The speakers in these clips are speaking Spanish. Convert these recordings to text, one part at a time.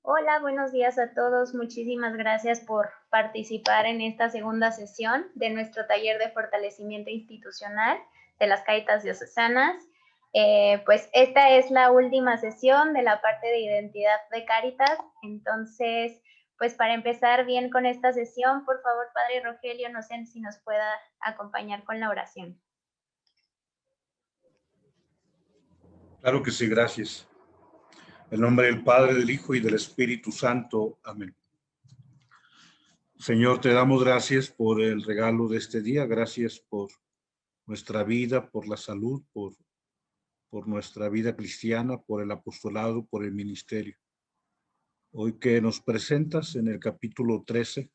Hola, buenos días a todos. Muchísimas gracias por participar en esta segunda sesión de nuestro taller de fortalecimiento institucional de las Cáritas Diocesanas. Pues esta es la última sesión de la parte de identidad de Cáritas. Entonces, pues para empezar bien con esta sesión, por favor, Padre Rogelio, no sé si nos pueda acompañar con la oración. Claro que sí, gracias. En nombre del Padre, del Hijo y del Espíritu Santo. Amén. Señor, te damos gracias por el regalo de este día. Gracias por nuestra vida, por la salud, por nuestra vida cristiana, por el apostolado, por el ministerio. Hoy que nos presentas en el capítulo 13,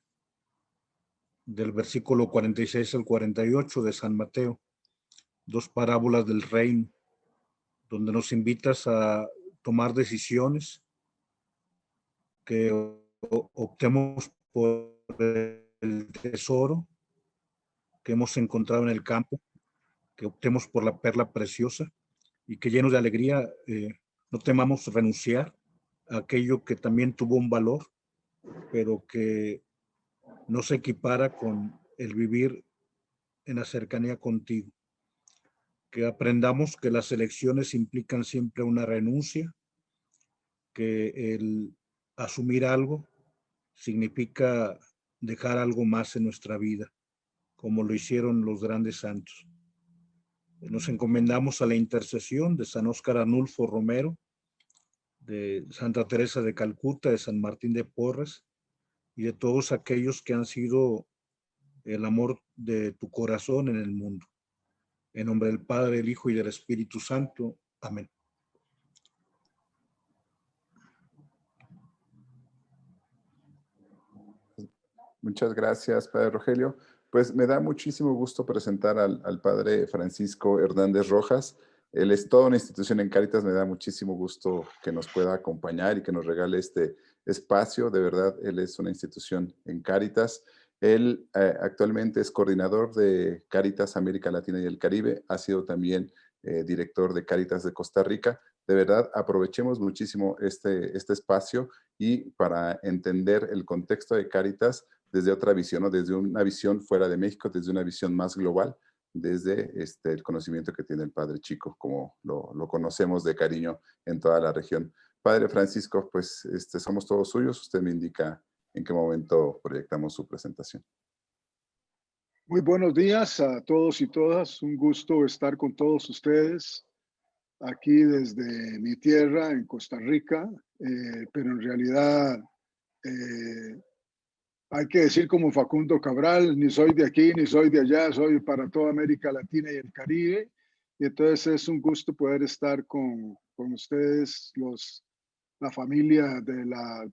del versículo 46 al 48 de San Mateo, dos parábolas del reino, donde nos invitas a tomar decisiones, que optemos por el tesoro que hemos encontrado en el campo, que optemos por la perla preciosa y que llenos de alegría no temamos renunciar a aquello que también tuvo un valor, pero que no se equipara con el vivir en la cercanía contigo. Que aprendamos que las elecciones implican siempre una renuncia, que el asumir algo significa dejar algo más en nuestra vida, como lo hicieron los grandes santos. Nos encomendamos a la intercesión de San Óscar Arnulfo Romero, de Santa Teresa de Calcuta, de San Martín de Porres y de todos aquellos que han sido el amor de tu corazón en el mundo. En nombre del Padre, del Hijo y del Espíritu Santo. Amén. Muchas gracias, Padre Rogelio. Pues me da muchísimo gusto presentar al Padre Francisco Hernández Rojas. Él es toda una institución en Cáritas. Me da muchísimo gusto que nos pueda acompañar y que nos regale este espacio. De verdad, él es una institución en Cáritas. Él actualmente es coordinador de Cáritas América Latina y el Caribe. Ha sido también director de Cáritas de Costa Rica. De verdad, aprovechemos muchísimo este espacio y para entender el contexto de Cáritas desde otra visión, ¿no? Desde una visión fuera de México, desde una visión más global, desde el conocimiento que tiene el Padre Chico, como lo conocemos de cariño en toda la región. Padre Francisco, pues somos todos suyos. Usted me indica en qué momento proyectamos su presentación. Muy buenos días a todos y todas. Un gusto estar con todos ustedes aquí desde mi tierra, en Costa Rica, pero en realidad hay que decir como Facundo Cabral, ni soy de aquí, ni soy de allá, soy para toda América Latina y el Caribe. Y entonces es un gusto poder estar con ustedes, la familia de la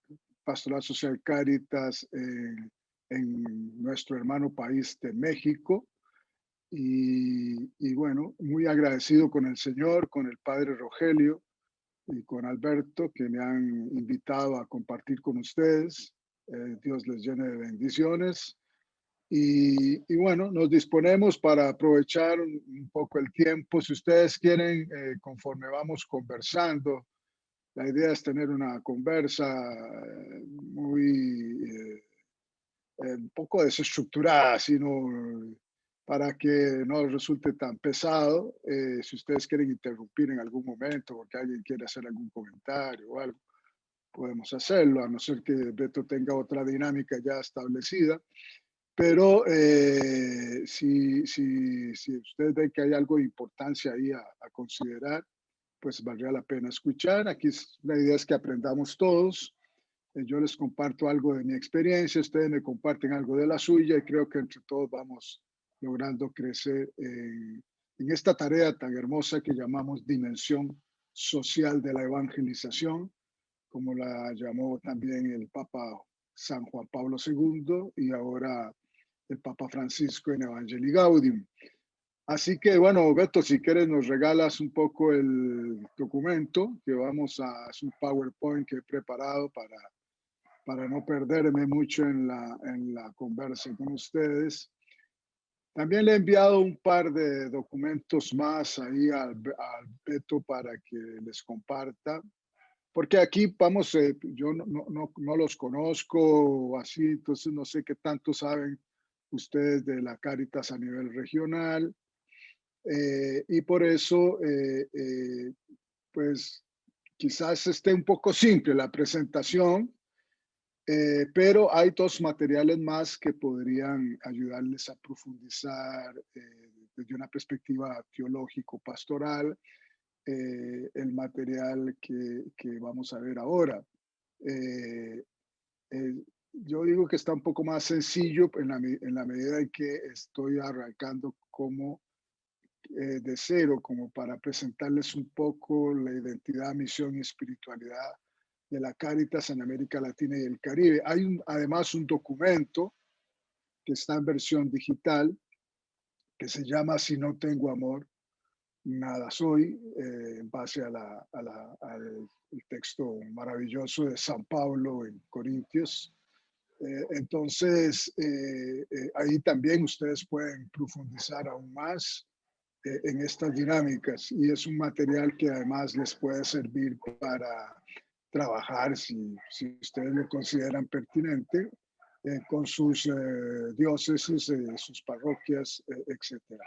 Pastoral Social Cáritas en nuestro hermano país de México. Y bueno, muy agradecido con el Señor, con el Padre Rogelio y con Alberto, que me han invitado a compartir con ustedes. Dios les llene de bendiciones. Y bueno, nos disponemos para aprovechar un poco el tiempo. Si ustedes quieren, conforme vamos conversando, la idea es tener una conversa muy un poco desestructurada, sino para que no resulte tan pesado. Si ustedes quieren interrumpir en algún momento porque alguien quiere hacer algún comentario o algo, podemos hacerlo, a no ser que Beto tenga otra dinámica ya establecida. Pero si ustedes ven que hay algo de importancia ahí a considerar, pues valdría la pena escuchar. Aquí la idea es que aprendamos todos. Yo les comparto algo de mi experiencia, ustedes me comparten algo de la suya y creo que entre todos vamos logrando crecer en esta tarea tan hermosa que llamamos dimensión social de la evangelización, como la llamó también el Papa San Juan Pablo II y ahora el Papa Francisco en Evangelii Gaudium. Así que bueno, Beto, si quieres nos regalas un poco el documento que vamos a, es un PowerPoint que he preparado para no perderme mucho en la conversa con ustedes. También le he enviado un par de documentos más ahí al Beto para que les comparta. porque aquí vamos, yo no los conozco así, entonces no sé qué tanto saben ustedes de la Cáritas a nivel regional, y por eso, pues quizás esté un poco simple la presentación, pero hay dos materiales más que podrían ayudarles a profundizar desde una perspectiva teológico-pastoral el material que vamos a ver ahora. Eh, yo digo que está un poco más sencillo en la medida en que estoy arrancando como de cero, como para presentarles un poco la identidad, misión y espiritualidad de la Cáritas en América Latina y el Caribe. Hay además un documento que está en versión digital que se llama Si no tengo amor, nada soy, en base al texto maravilloso de San Pablo en Corintios. Entonces, ahí también ustedes pueden profundizar aún más en estas dinámicas y es un material que además les puede servir para trabajar, si ustedes lo consideran pertinente, con sus diócesis, sus parroquias, etcétera.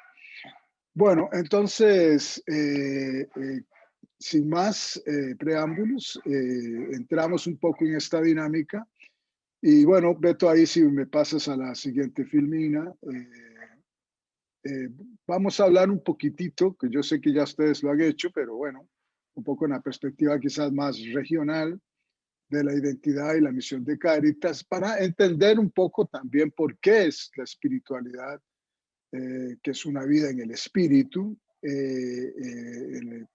Bueno, entonces, sin más preámbulos, entramos un poco en esta dinámica. Y bueno, Beto, ahí si me pasas a la siguiente filmina, vamos a hablar un poquitito, que yo sé que ya ustedes lo han hecho, pero bueno, un poco en la perspectiva quizás más regional de la identidad y la misión de Cáritas, para entender un poco también por qué es la espiritualidad, que es una vida en el espíritu, tiene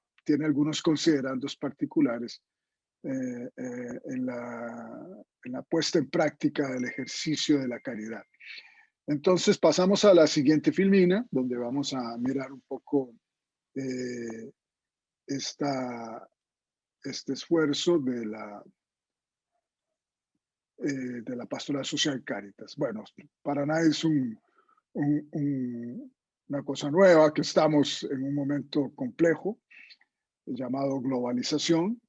algunos considerandos particulares en la puesta en práctica del ejercicio de la caridad. Entonces pasamos a la siguiente filmina, donde vamos a mirar un poco este esfuerzo de la pastoral social Cáritas. Bueno, para nadie es una cosa nueva, que estamos en un momento complejo llamado globalización,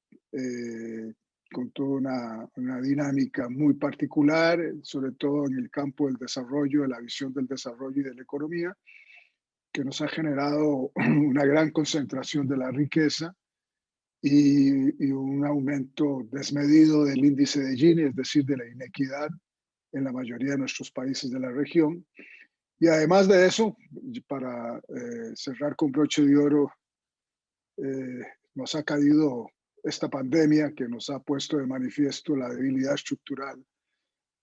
con toda una dinámica muy particular, sobre todo en el campo del desarrollo, de la visión del desarrollo y de la economía, que nos ha generado una gran concentración de la riqueza y un aumento desmedido del índice de Gini, es decir, de la inequidad en la mayoría de nuestros países de la región. Y además de eso, para cerrar con broche de oro, nos ha caído esta pandemia que nos ha puesto de manifiesto la debilidad estructural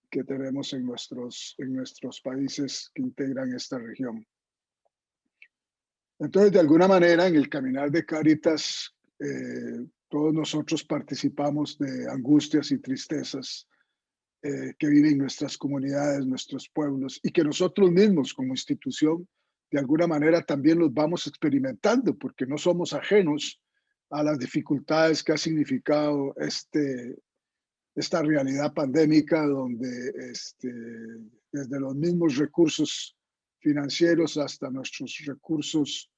que tenemos en nuestros países que integran esta región. Entonces, de alguna manera, en el caminar de Cáritas, todos nosotros participamos de angustias y tristezas que viven nuestras comunidades, nuestros pueblos, y que nosotros mismos como institución, de alguna manera también los vamos experimentando, porque no somos ajenos a las dificultades que ha significado esta realidad pandémica, donde desde los mismos recursos financieros hasta nuestros recursos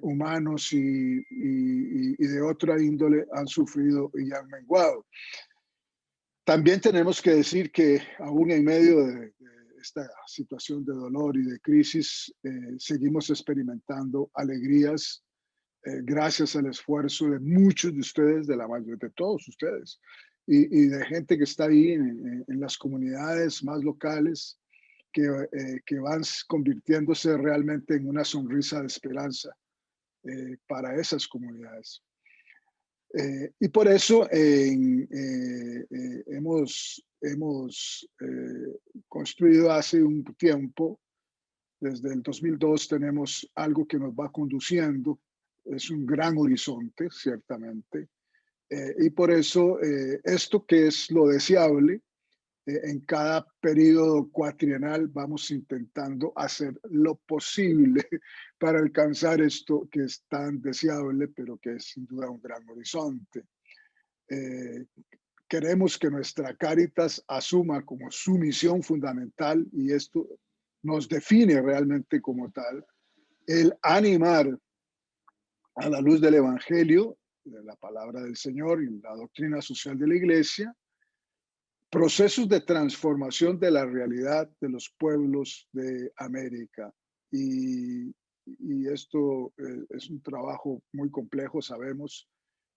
humanos y de otra índole han sufrido y han menguado. También tenemos que decir que aún en medio de esta situación de dolor y de crisis, seguimos experimentando alegrías gracias al esfuerzo de muchos de ustedes, de todos ustedes, y de gente que está ahí en las comunidades más locales, que van convirtiéndose realmente en una sonrisa de esperanza para esas comunidades. Y por eso hemos construido hace un tiempo, desde el 2002, tenemos algo que nos va conduciendo. Es un gran horizonte, ciertamente. Y por eso esto que es lo deseable, en cada periodo cuatrienal vamos intentando hacer lo posible para alcanzar esto que es tan deseable, pero que es sin duda un gran horizonte. Queremos que nuestra Cáritas asuma como su misión fundamental, y esto nos define realmente como tal, el animar a la luz del Evangelio la palabra del Señor y la doctrina social de la Iglesia, procesos de transformación de la realidad de los pueblos de América. Y esto es un trabajo muy complejo, sabemos,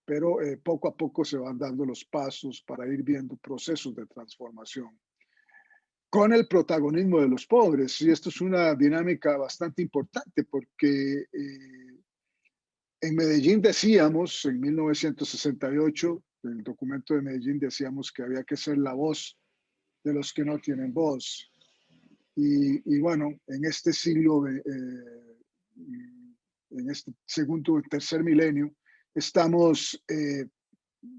pero poco a poco se van dando los pasos para ir viendo procesos de transformación con el protagonismo de los pobres. Y esto es una dinámica bastante importante porque en Medellín decíamos, en 1968, en el documento de Medellín decíamos que había que ser la voz de los que no tienen voz. Y bueno, en este siglo, en este segundo y tercer milenio, estamos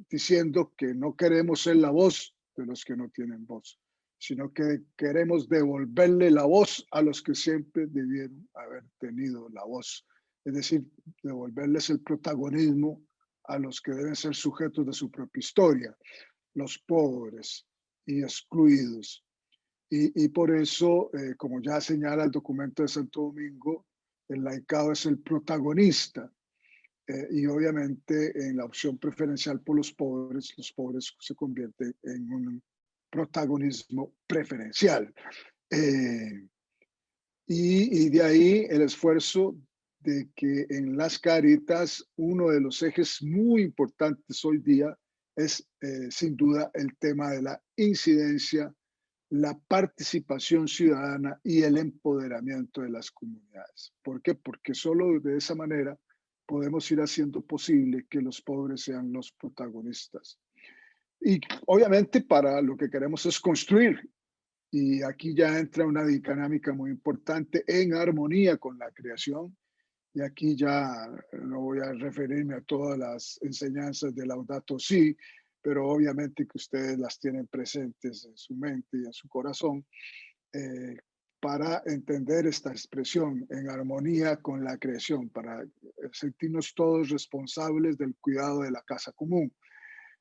diciendo que no queremos ser la voz de los que no tienen voz, sino que queremos devolverle la voz a los que siempre debieron haber tenido la voz. Es decir, devolverles el protagonismo a los que deben ser sujetos de su propia historia, los pobres y excluidos. Y por eso, como ya señala el documento de Santo Domingo, el laicado es el protagonista. Y obviamente en la opción preferencial por los pobres se convierte en un protagonismo preferencial. Y de ahí el esfuerzo de que en las Cáritas uno de los ejes muy importantes hoy día es sin duda el tema de la incidencia, la participación ciudadana y el empoderamiento de las comunidades. ¿Por qué? Porque solo de esa manera podemos ir haciendo posible que los pobres sean los protagonistas. Y obviamente para lo que queremos es construir. Y aquí ya entra una dinámica muy importante en armonía con la creación. Y aquí ya no voy a referirme a todas las enseñanzas de Laudato Si, pero obviamente que ustedes las tienen presentes en su mente y en su corazón para entender esta expresión en armonía con la creación, para sentirnos todos responsables del cuidado de la casa común,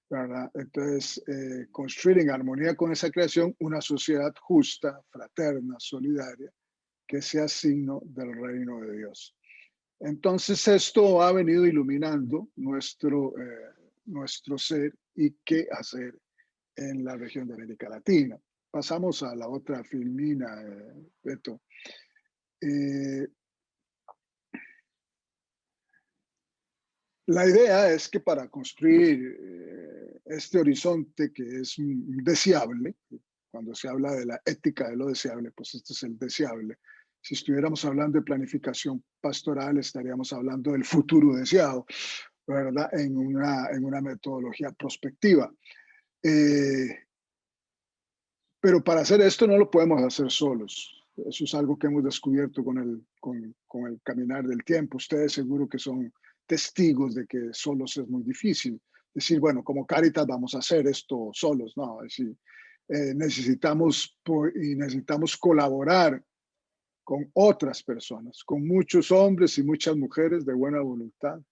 ¿verdad? Entonces, construir en armonía con esa creación una sociedad justa, fraterna, solidaria, que sea signo del reino de Dios. Entonces, esto ha venido iluminando nuestro ser y qué hacer en la región de América Latina. Pasamos a la otra filmina, Beto. La idea es que para construir este horizonte que es deseable, cuando se habla de la ética de lo deseable, pues este es el deseable. Si estuviéramos hablando de planificación pastoral, estaríamos hablando del futuro deseado, ¿verdad? En una metodología prospectiva. Pero para hacer esto no lo podemos hacer solos. Eso es algo que hemos descubierto con el caminar del tiempo. Ustedes seguro que son testigos de que solos es muy difícil. Decir, bueno, como Cáritas vamos a hacer esto solos. No, es decir, necesitamos colaborar con otras personas, con muchos hombres y muchas mujeres de buena voluntad,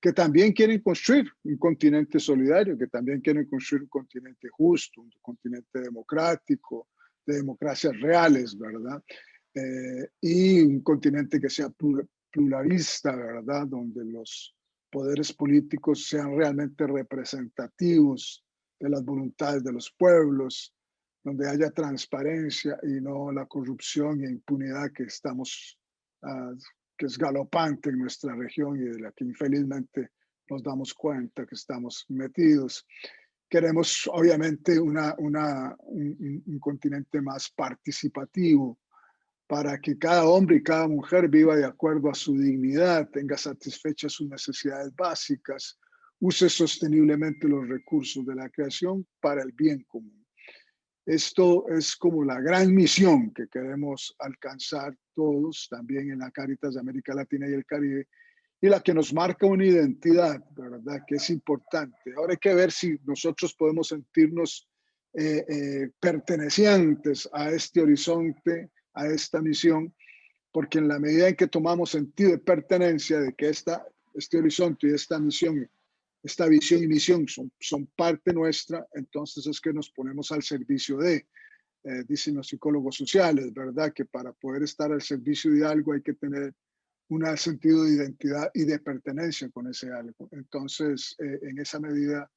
que también quieren construir un continente solidario, que también quieren construir un continente justo, un continente democrático, de democracias reales, ¿verdad? Y un continente que sea pluralista, ¿verdad? Donde los poderes políticos sean realmente representativos de las voluntades de los pueblos, donde haya transparencia y no la corrupción e impunidad que que es galopante en nuestra región y de la que infelizmente nos damos cuenta que estamos metidos. Queremos obviamente un continente más participativo para que cada hombre y cada mujer viva de acuerdo a su dignidad, tenga satisfechas sus necesidades básicas, use sosteniblemente los recursos de la creación para el bien común. Esto es como la gran misión que queremos alcanzar todos, también en la Cáritas de América Latina y el Caribe, y la que nos marca una identidad, ¿verdad? Que es importante. Ahora hay que ver si nosotros podemos sentirnos pertenecientes a este horizonte, a esta misión, porque en la medida en que tomamos sentido de pertenencia, de que este horizonte y esta misión, esta visión y misión son parte nuestra, entonces es que nos ponemos al servicio de, dicen los psicólogos sociales, ¿verdad? Que para poder estar al servicio de algo hay que tener un sentido de identidad y de pertenencia con ese algo. Entonces, en esa medida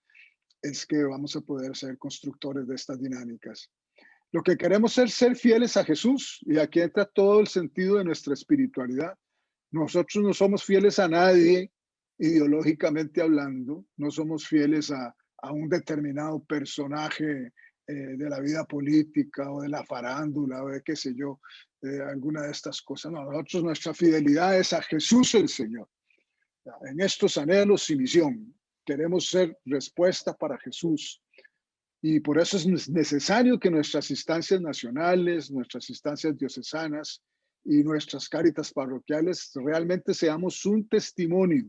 es que vamos a poder ser constructores de estas dinámicas. Lo que queremos es ser fieles a Jesús, y aquí entra todo el sentido de nuestra espiritualidad. Nosotros no somos fieles a nadie ideológicamente hablando, no somos fieles a un determinado personaje de la vida política o de la farándula o de qué sé yo, alguna de estas cosas. No, nosotros nuestra fidelidad es a Jesús el Señor. En estos anhelos y misión queremos ser respuesta para Jesús. Y por eso es necesario que nuestras instancias nacionales, nuestras instancias diocesanas y nuestras cáritas parroquiales realmente seamos un testimonio.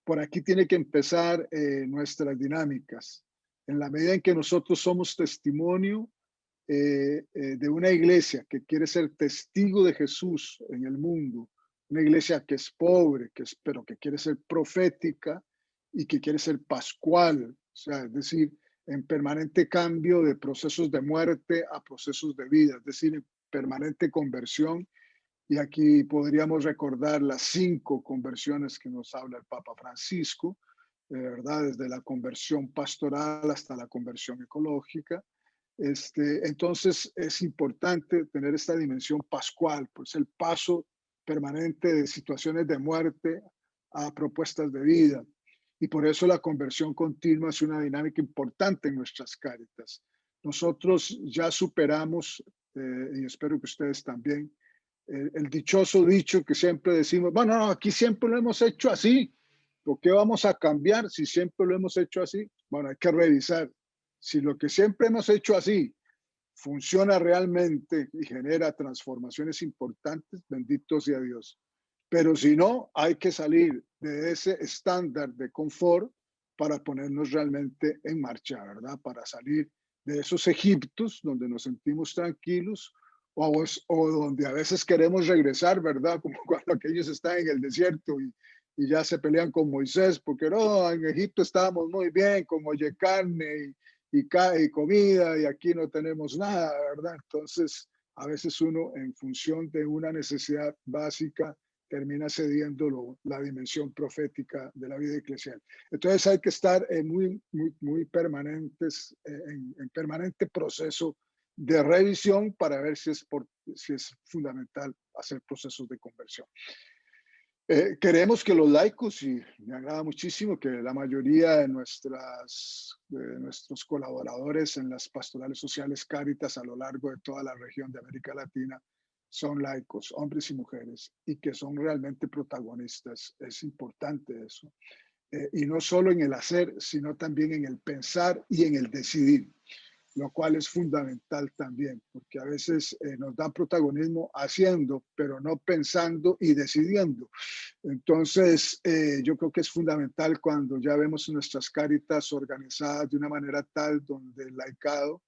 Por aquí tiene que empezar nuestras dinámicas. En la medida en que nosotros somos testimonio de una iglesia que quiere ser testigo de Jesús en el mundo, una iglesia que es pobre, pero que quiere ser profética y que quiere ser pascual, o sea, es decir, en permanente cambio de procesos de muerte a procesos de vida, es decir, en permanente conversión. Y aquí podríamos recordar las 5 conversiones que nos habla el Papa Francisco, ¿verdad? Desde la conversión pastoral hasta la conversión ecológica. Entonces es importante tener esta dimensión pascual, pues el paso permanente de situaciones de muerte a propuestas de vida. Y por eso la conversión continua es una dinámica importante en nuestras cáritas. Nosotros ya superamos, y espero que ustedes también, el dichoso dicho que siempre decimos, bueno, no, aquí siempre lo hemos hecho así, ¿por qué vamos a cambiar si siempre lo hemos hecho así? Bueno, hay que revisar si lo que siempre hemos hecho así funciona realmente y genera transformaciones importantes, bendito sea Dios. Pero si no, hay que salir de ese estándar de confort para ponernos realmente en marcha, ¿verdad? Para salir de esos Egiptos donde nos sentimos tranquilos o donde a veces queremos regresar, ¿verdad? Como cuando aquellos están en el desierto y ya se pelean con Moisés, porque no, en Egipto estábamos muy bien, como oye carne y comida, y aquí no tenemos nada, ¿verdad? Entonces, a veces uno, en función de una necesidad básica, termina cediendo la dimensión profética de la vida eclesial. Entonces hay que estar muy permanentes, en permanente proceso de revisión para ver si es fundamental hacer procesos de conversión. Queremos que los laicos, y me agrada muchísimo que la mayoría de nuestros colaboradores en las pastorales sociales Cáritas a lo largo de toda la región de América Latina son laicos, hombres y mujeres, y que son realmente protagonistas. Es importante eso. Y no solo en el hacer, sino también en el pensar y en el decidir, lo cual es fundamental también, porque a veces nos dan protagonismo haciendo, pero no pensando y decidiendo. Entonces, yo creo que es fundamental cuando ya vemos nuestras cáritas organizadas de una manera tal donde el laicado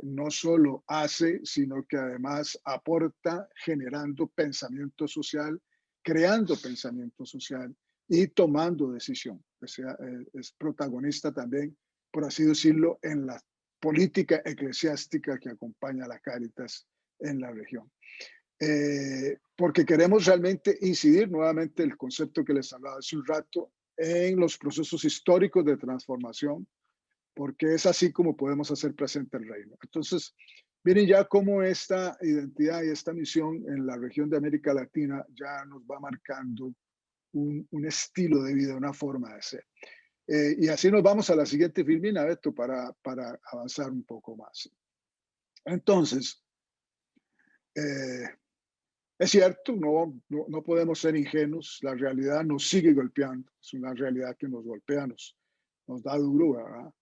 no solo hace, sino que además aporta generando pensamiento social, creando pensamiento social y tomando decisión. O sea, es protagonista también, por así decirlo, en la política eclesiástica que acompaña a la Cáritas en la región. Porque queremos realmente incidir nuevamente el concepto que les hablaba hace un rato en los procesos históricos de transformación, porque es así como podemos hacer presente el reino. Entonces, miren ya cómo esta identidad y esta misión en la región de América Latina ya nos va marcando un estilo de vida, una forma de ser. Y así nos vamos a la siguiente filmina, Beto, para avanzar un poco más. Entonces, es cierto, no podemos ser ingenuos, la realidad nos sigue golpeando, es una realidad que nos golpea, nos da duro, ¿verdad?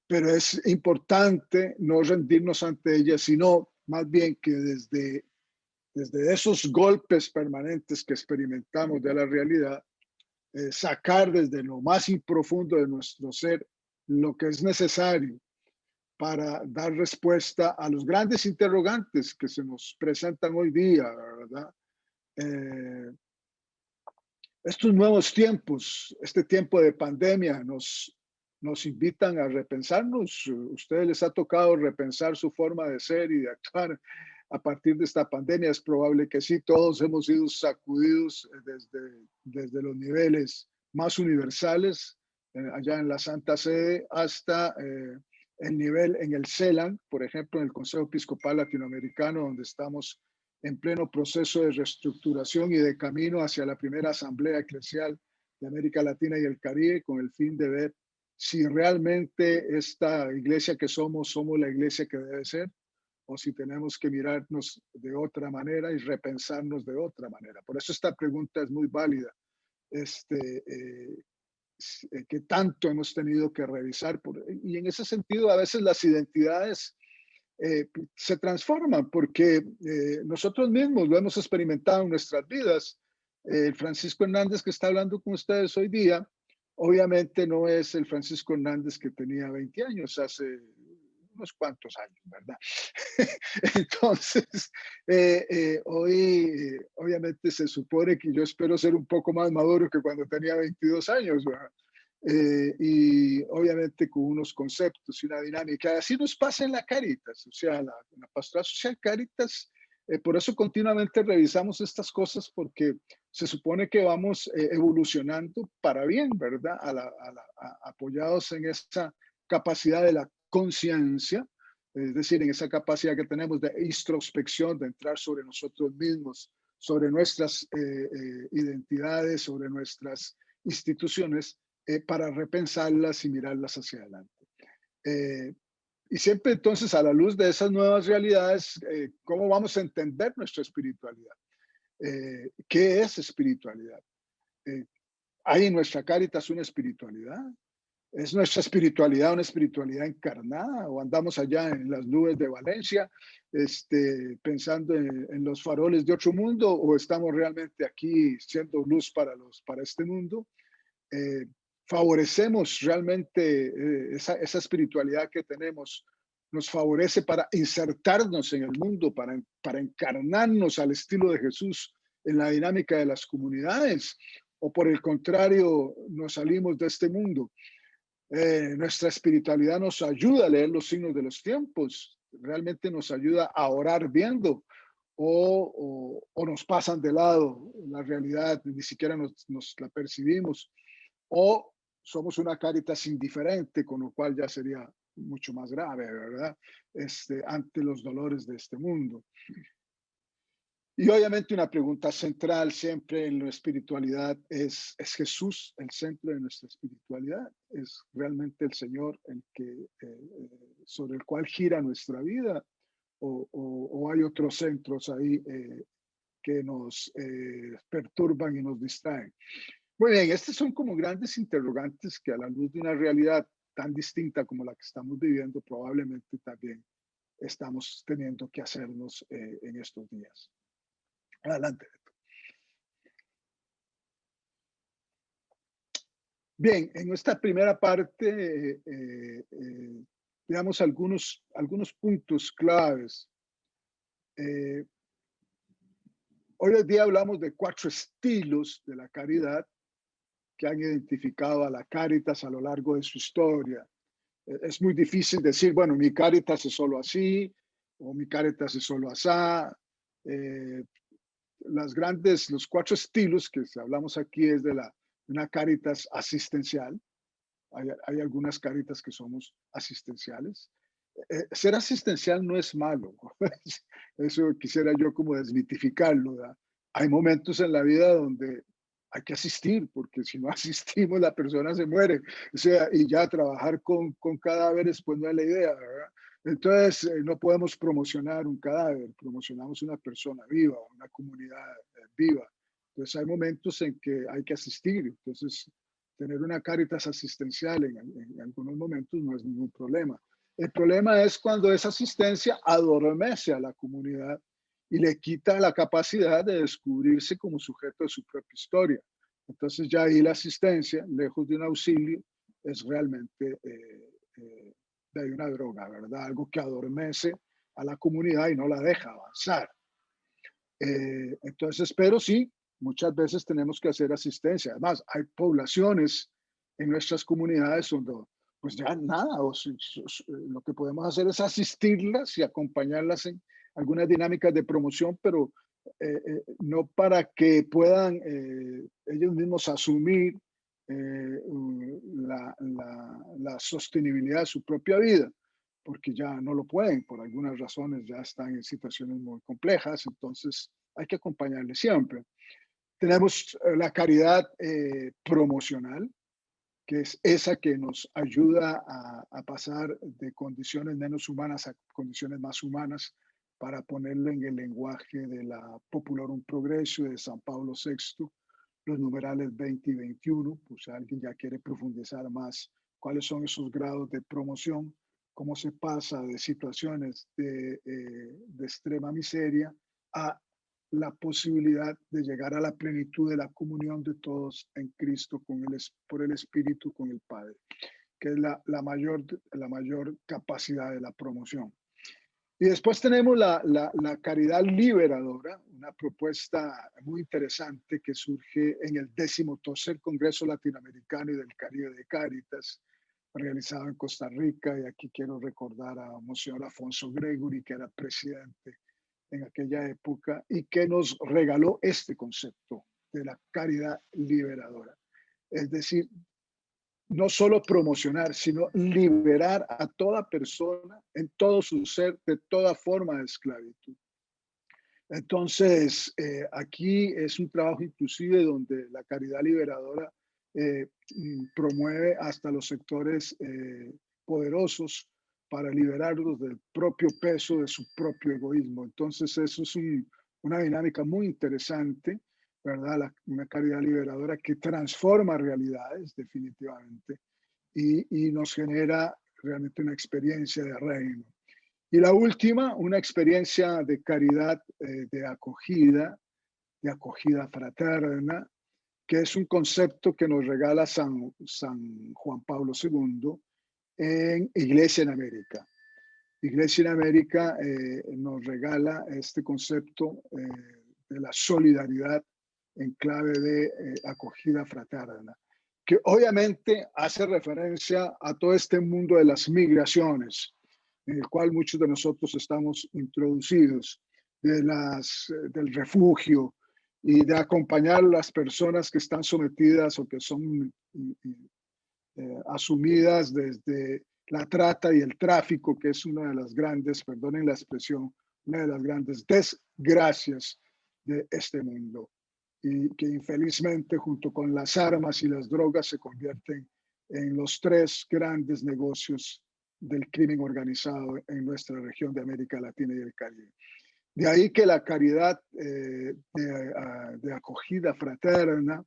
Pero es importante no rendirnos ante ella, sino más bien que desde esos golpes permanentes que experimentamos de la realidad, sacar desde lo más profundo de nuestro ser lo que es necesario para dar respuesta a los grandes interrogantes que se nos presentan hoy día, ¿verdad? Estos nuevos tiempos, este tiempo de pandemia nos invitan a repensarnos. Ustedes les ha tocado repensar su forma de ser y de actuar a partir de esta pandemia? Es probable que sí, todos hemos sido sacudidos desde los niveles más universales, allá en la Santa Sede, hasta el nivel en el CELAN, por ejemplo, en el Consejo Episcopal Latinoamericano, donde estamos en pleno proceso de reestructuración y de camino hacia la primera asamblea eclesial de América Latina y el Caribe, con el fin de ver si realmente esta iglesia que somos la iglesia que debe ser, o si tenemos que mirarnos de otra manera y repensarnos de otra manera. Por eso esta pregunta es muy válida. Que tanto hemos tenido que revisar. Y en ese sentido, a veces las identidades se transforman porque nosotros mismos lo hemos experimentado en nuestras vidas. Francisco Hernández que está hablando con ustedes hoy día, obviamente no es el Francisco Hernández que tenía 20 años, hace unos cuantos años, ¿verdad? Entonces, hoy obviamente se supone que yo espero ser un poco más maduro que cuando tenía 22 años, ¿verdad? Y obviamente con unos conceptos y una dinámica. Así nos pasa en la Cáritas, o sea, la Pastoral Social Cáritas, por eso continuamente revisamos estas cosas, porque se supone que vamos evolucionando para bien, ¿verdad? Apoyados en esa capacidad de la conciencia, es decir, en esa capacidad que tenemos de introspección, de entrar sobre nosotros mismos, sobre nuestras identidades, sobre nuestras instituciones, para repensarlas y mirarlas hacia adelante. Y siempre entonces, a la luz de esas nuevas realidades, ¿cómo vamos a entender nuestra espiritualidad? ¿Qué es espiritualidad? ¿Hay en nuestra Cáritas una espiritualidad? ¿Es nuestra espiritualidad una espiritualidad encarnada? ¿O andamos allá en las nubes de Valencia pensando en los faroles de otro mundo? ¿O estamos realmente aquí siendo luz para este mundo? ¿Favorecemos realmente esa espiritualidad que tenemos? ¿Nos favorece para insertarnos en el mundo, para encarnarnos al estilo de Jesús en la dinámica de las comunidades? ¿O por el contrario, nos salimos de este mundo? Nuestra espiritualidad nos ayuda a leer los signos de los tiempos, realmente nos ayuda a orar viendo, o nos pasan de lado la realidad, ni siquiera nos la percibimos, o somos una Cáritas indiferente, con lo cual ya sería mucho más grave, ¿verdad? Ante los dolores de este mundo. Y obviamente una pregunta central siempre en la espiritualidad ¿es Jesús el centro de nuestra espiritualidad? ¿Es realmente el Señor el que, sobre el cual gira nuestra vida? ¿O hay otros centros ahí que nos perturban y nos distraen? Muy bien, estos son como grandes interrogantes que a la luz de una realidad tan distinta como la que estamos viviendo, probablemente también estamos teniendo que hacernos en estos días. Adelante. Bien, en esta primera parte, veamos algunos puntos claves. Hoy en día hablamos de 4 estilos de la caridad que han identificado a la Cáritas a lo largo de su historia. Es muy difícil decir, bueno, mi Cáritas es solo así, o mi Cáritas es solo asá. Los 4 estilos que hablamos aquí es de una Cáritas asistencial. Hay algunas Cáritas que somos asistenciales. Ser asistencial no es malo. Eso quisiera yo como desmitificarlo, ¿verdad? Hay momentos en la vida donde hay que asistir, porque si no asistimos la persona se muere. O sea, y ya trabajar con cadáveres pues no es la idea, ¿verdad? Entonces no podemos promocionar un cadáver, promocionamos una persona viva, una comunidad viva. Entonces hay momentos en que hay que asistir. Entonces tener una Cáritas asistencial en algunos momentos no es ningún problema. El problema es cuando esa asistencia adormece a la comunidad y le quita la capacidad de descubrirse como sujeto de su propia historia. Entonces ya ahí la asistencia, lejos de un auxilio, es realmente de una droga, ¿verdad? Algo que adormece a la comunidad y no la deja avanzar. Entonces, pero sí, muchas veces tenemos que hacer asistencia. Además, hay poblaciones en nuestras comunidades donde pues ya nada, lo que podemos hacer es asistirlas y acompañarlas algunas dinámicas de promoción, pero no para que puedan ellos mismos asumir la sostenibilidad de su propia vida, porque ya no lo pueden, por algunas razones ya están en situaciones muy complejas, entonces hay que acompañarles siempre. Tenemos la caridad promocional, que es esa que nos ayuda a pasar de condiciones menos humanas a condiciones más humanas, para ponerlo en el lenguaje de la Populorum Progressio de San Pablo VI, los numerales 20 y 21, pues si alguien ya quiere profundizar más cuáles son esos grados de promoción, cómo se pasa de situaciones de extrema miseria a la posibilidad de llegar a la plenitud de la comunión de todos en Cristo por el Espíritu con el Padre, que es la mayor capacidad de la promoción. Y después tenemos la caridad liberadora, una propuesta muy interesante que surge en el 13º Congreso Latinoamericano y del Caribe de Cáritas, realizado en Costa Rica, y aquí quiero recordar a Monseñor Afonso Gregory, que era presidente en aquella época, y que nos regaló este concepto de la caridad liberadora. Es decir, no solo promocionar, sino liberar a toda persona en todo su ser de toda forma de esclavitud. Entonces, aquí es un trabajo inclusive donde la caridad liberadora promueve hasta los sectores poderosos para liberarlos del propio peso de su propio egoísmo. Entonces, eso es una dinámica muy interesante, ¿verdad? Una caridad liberadora que transforma realidades definitivamente y nos genera realmente una experiencia de reino. Y la última, una experiencia de caridad, de acogida fraterna, que es un concepto que nos regala San Juan Pablo II en Iglesia en América. Iglesia en América nos regala este concepto de la solidaridad en clave de acogida fraterna, que obviamente hace referencia a todo este mundo de las migraciones, en el cual muchos de nosotros estamos introducidos, del refugio y de acompañar a las personas que están sometidas o que son asumidas desde la trata y el tráfico, que es una de las grandes, perdonen la expresión, una de las grandes desgracias de este mundo, y que infelizmente junto con las armas y las drogas se convierten en los 3 grandes negocios del crimen organizado en nuestra región de América Latina y el Caribe. De ahí que la caridad de acogida fraterna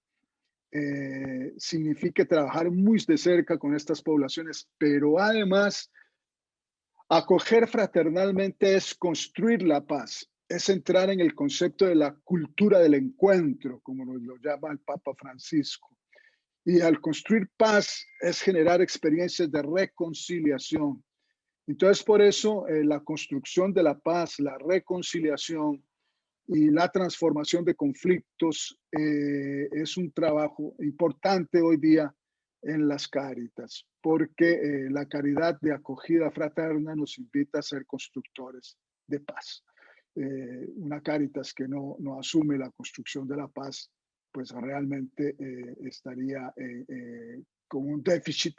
significa trabajar muy de cerca con estas poblaciones, pero además acoger fraternalmente es construir la paz, es entrar en el concepto de la cultura del encuentro, como nos lo llama el Papa Francisco. Y al construir paz es generar experiencias de reconciliación. Entonces, por eso la construcción de la paz, la reconciliación y la transformación de conflictos es un trabajo importante hoy día en las Cáritas, porque la caridad de acogida fraterna nos invita a ser constructores de paz. Una Cáritas que no asume la construcción de la paz, pues realmente estaría con un déficit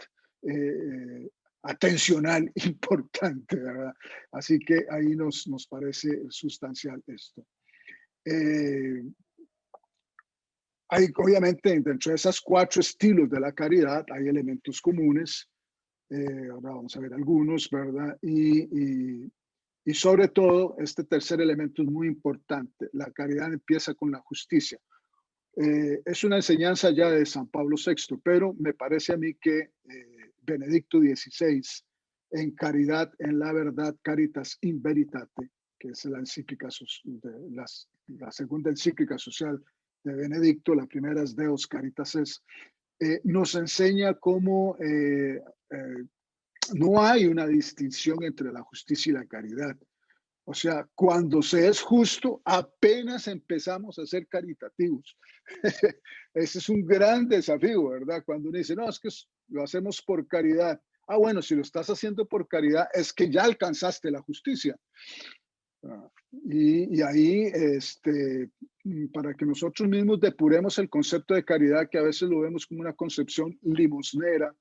atencional importante, ¿verdad? Así que ahí nos parece sustancial esto. Hay, obviamente, dentro de esos 4 estilos de la caridad, hay elementos comunes. Ahora vamos a ver algunos, ¿verdad? Y sobre todo, este tercer elemento es muy importante. La caridad empieza con la justicia. Es una enseñanza ya de San Pablo VI, pero me parece a mí que Benedicto XVI, en Caridad en la Verdad, Caritas in Veritate, que es la encíclica, la segunda encíclica social de Benedicto, la primera es Deus Caritas es, nos enseña cómo no hay una distinción entre la justicia y la caridad. O sea, cuando se es justo, apenas empezamos a ser caritativos. Ese es un gran desafío, ¿verdad? Cuando uno dice, no, es que lo hacemos por caridad. Ah, bueno, si lo estás haciendo por caridad, es que ya alcanzaste la justicia. Y ahí, para que nosotros mismos depuremos el concepto de caridad, que a veces lo vemos como una concepción limosnera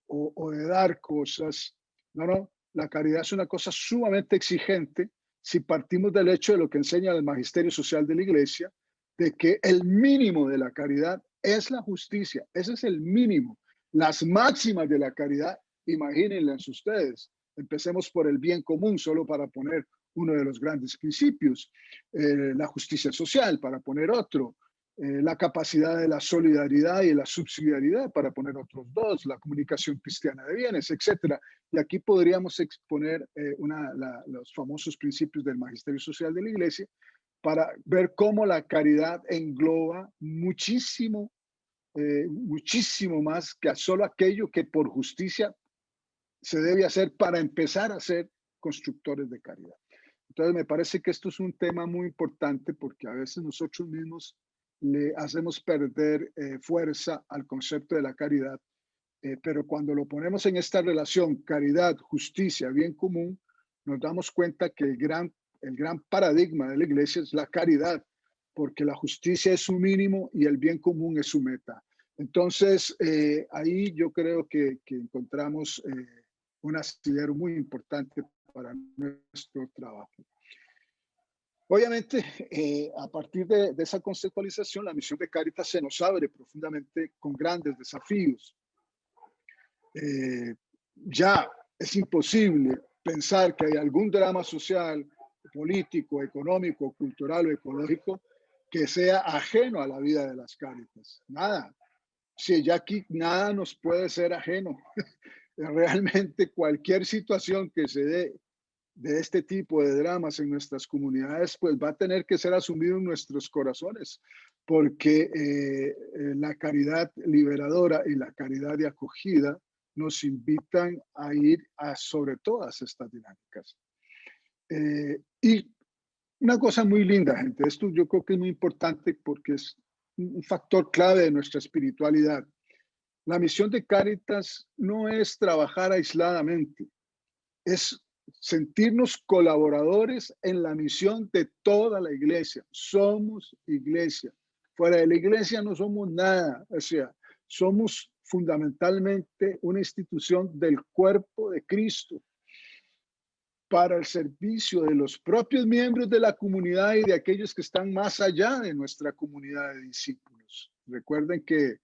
o de dar cosas. No, no, la caridad es una cosa sumamente exigente si partimos del hecho de lo que enseña el magisterio social de la Iglesia, de que el mínimo de la caridad es la justicia. Ese es el mínimo. Las máximas de la caridad, imagínenlas ustedes. Empecemos por el bien común, solo para poner uno de los grandes principios. La justicia social, para poner otro. La capacidad de la solidaridad y la subsidiariedad, para poner otros dos. La comunicación cristiana de bienes, etcétera. Y aquí podríamos exponer los famosos principios del magisterio social de la Iglesia para ver cómo la caridad engloba muchísimo, muchísimo más que solo aquello que por justicia se debe hacer para empezar a ser constructores de caridad. Entonces me parece que esto es un tema muy importante porque a veces nosotros mismos le hacemos perder fuerza al concepto de la caridad, pero cuando lo ponemos en esta relación caridad, justicia, bien común, nos damos cuenta que el gran paradigma de la Iglesia es la caridad, porque la justicia es su mínimo y el bien común es su meta. Entonces, ahí yo creo que encontramos un asidero muy importante para nuestro trabajo. Obviamente, a partir de esa conceptualización, la misión de Cáritas se nos abre profundamente con grandes desafíos. Ya es imposible pensar que hay algún drama social, político, económico, cultural o ecológico que sea ajeno a la vida de las Cáritas. Nada. Si ya aquí nada nos puede ser ajeno. Realmente cualquier situación que se dé de este tipo de dramas en nuestras comunidades, pues va a tener que ser asumido en nuestros corazones, porque la caridad liberadora y la caridad de acogida nos invitan a ir sobre todas estas dinámicas. Y una cosa muy linda, gente, esto yo creo que es muy importante porque es un factor clave de nuestra espiritualidad. La misión de Cáritas no es trabajar aisladamente, es sentirnos colaboradores en la misión de toda la iglesia. Somos iglesia. Fuera de la iglesia no somos nada. O sea, somos fundamentalmente una institución del cuerpo de Cristo para el servicio de los propios miembros de la comunidad y de aquellos que están más allá de nuestra comunidad de discípulos. Recuerden que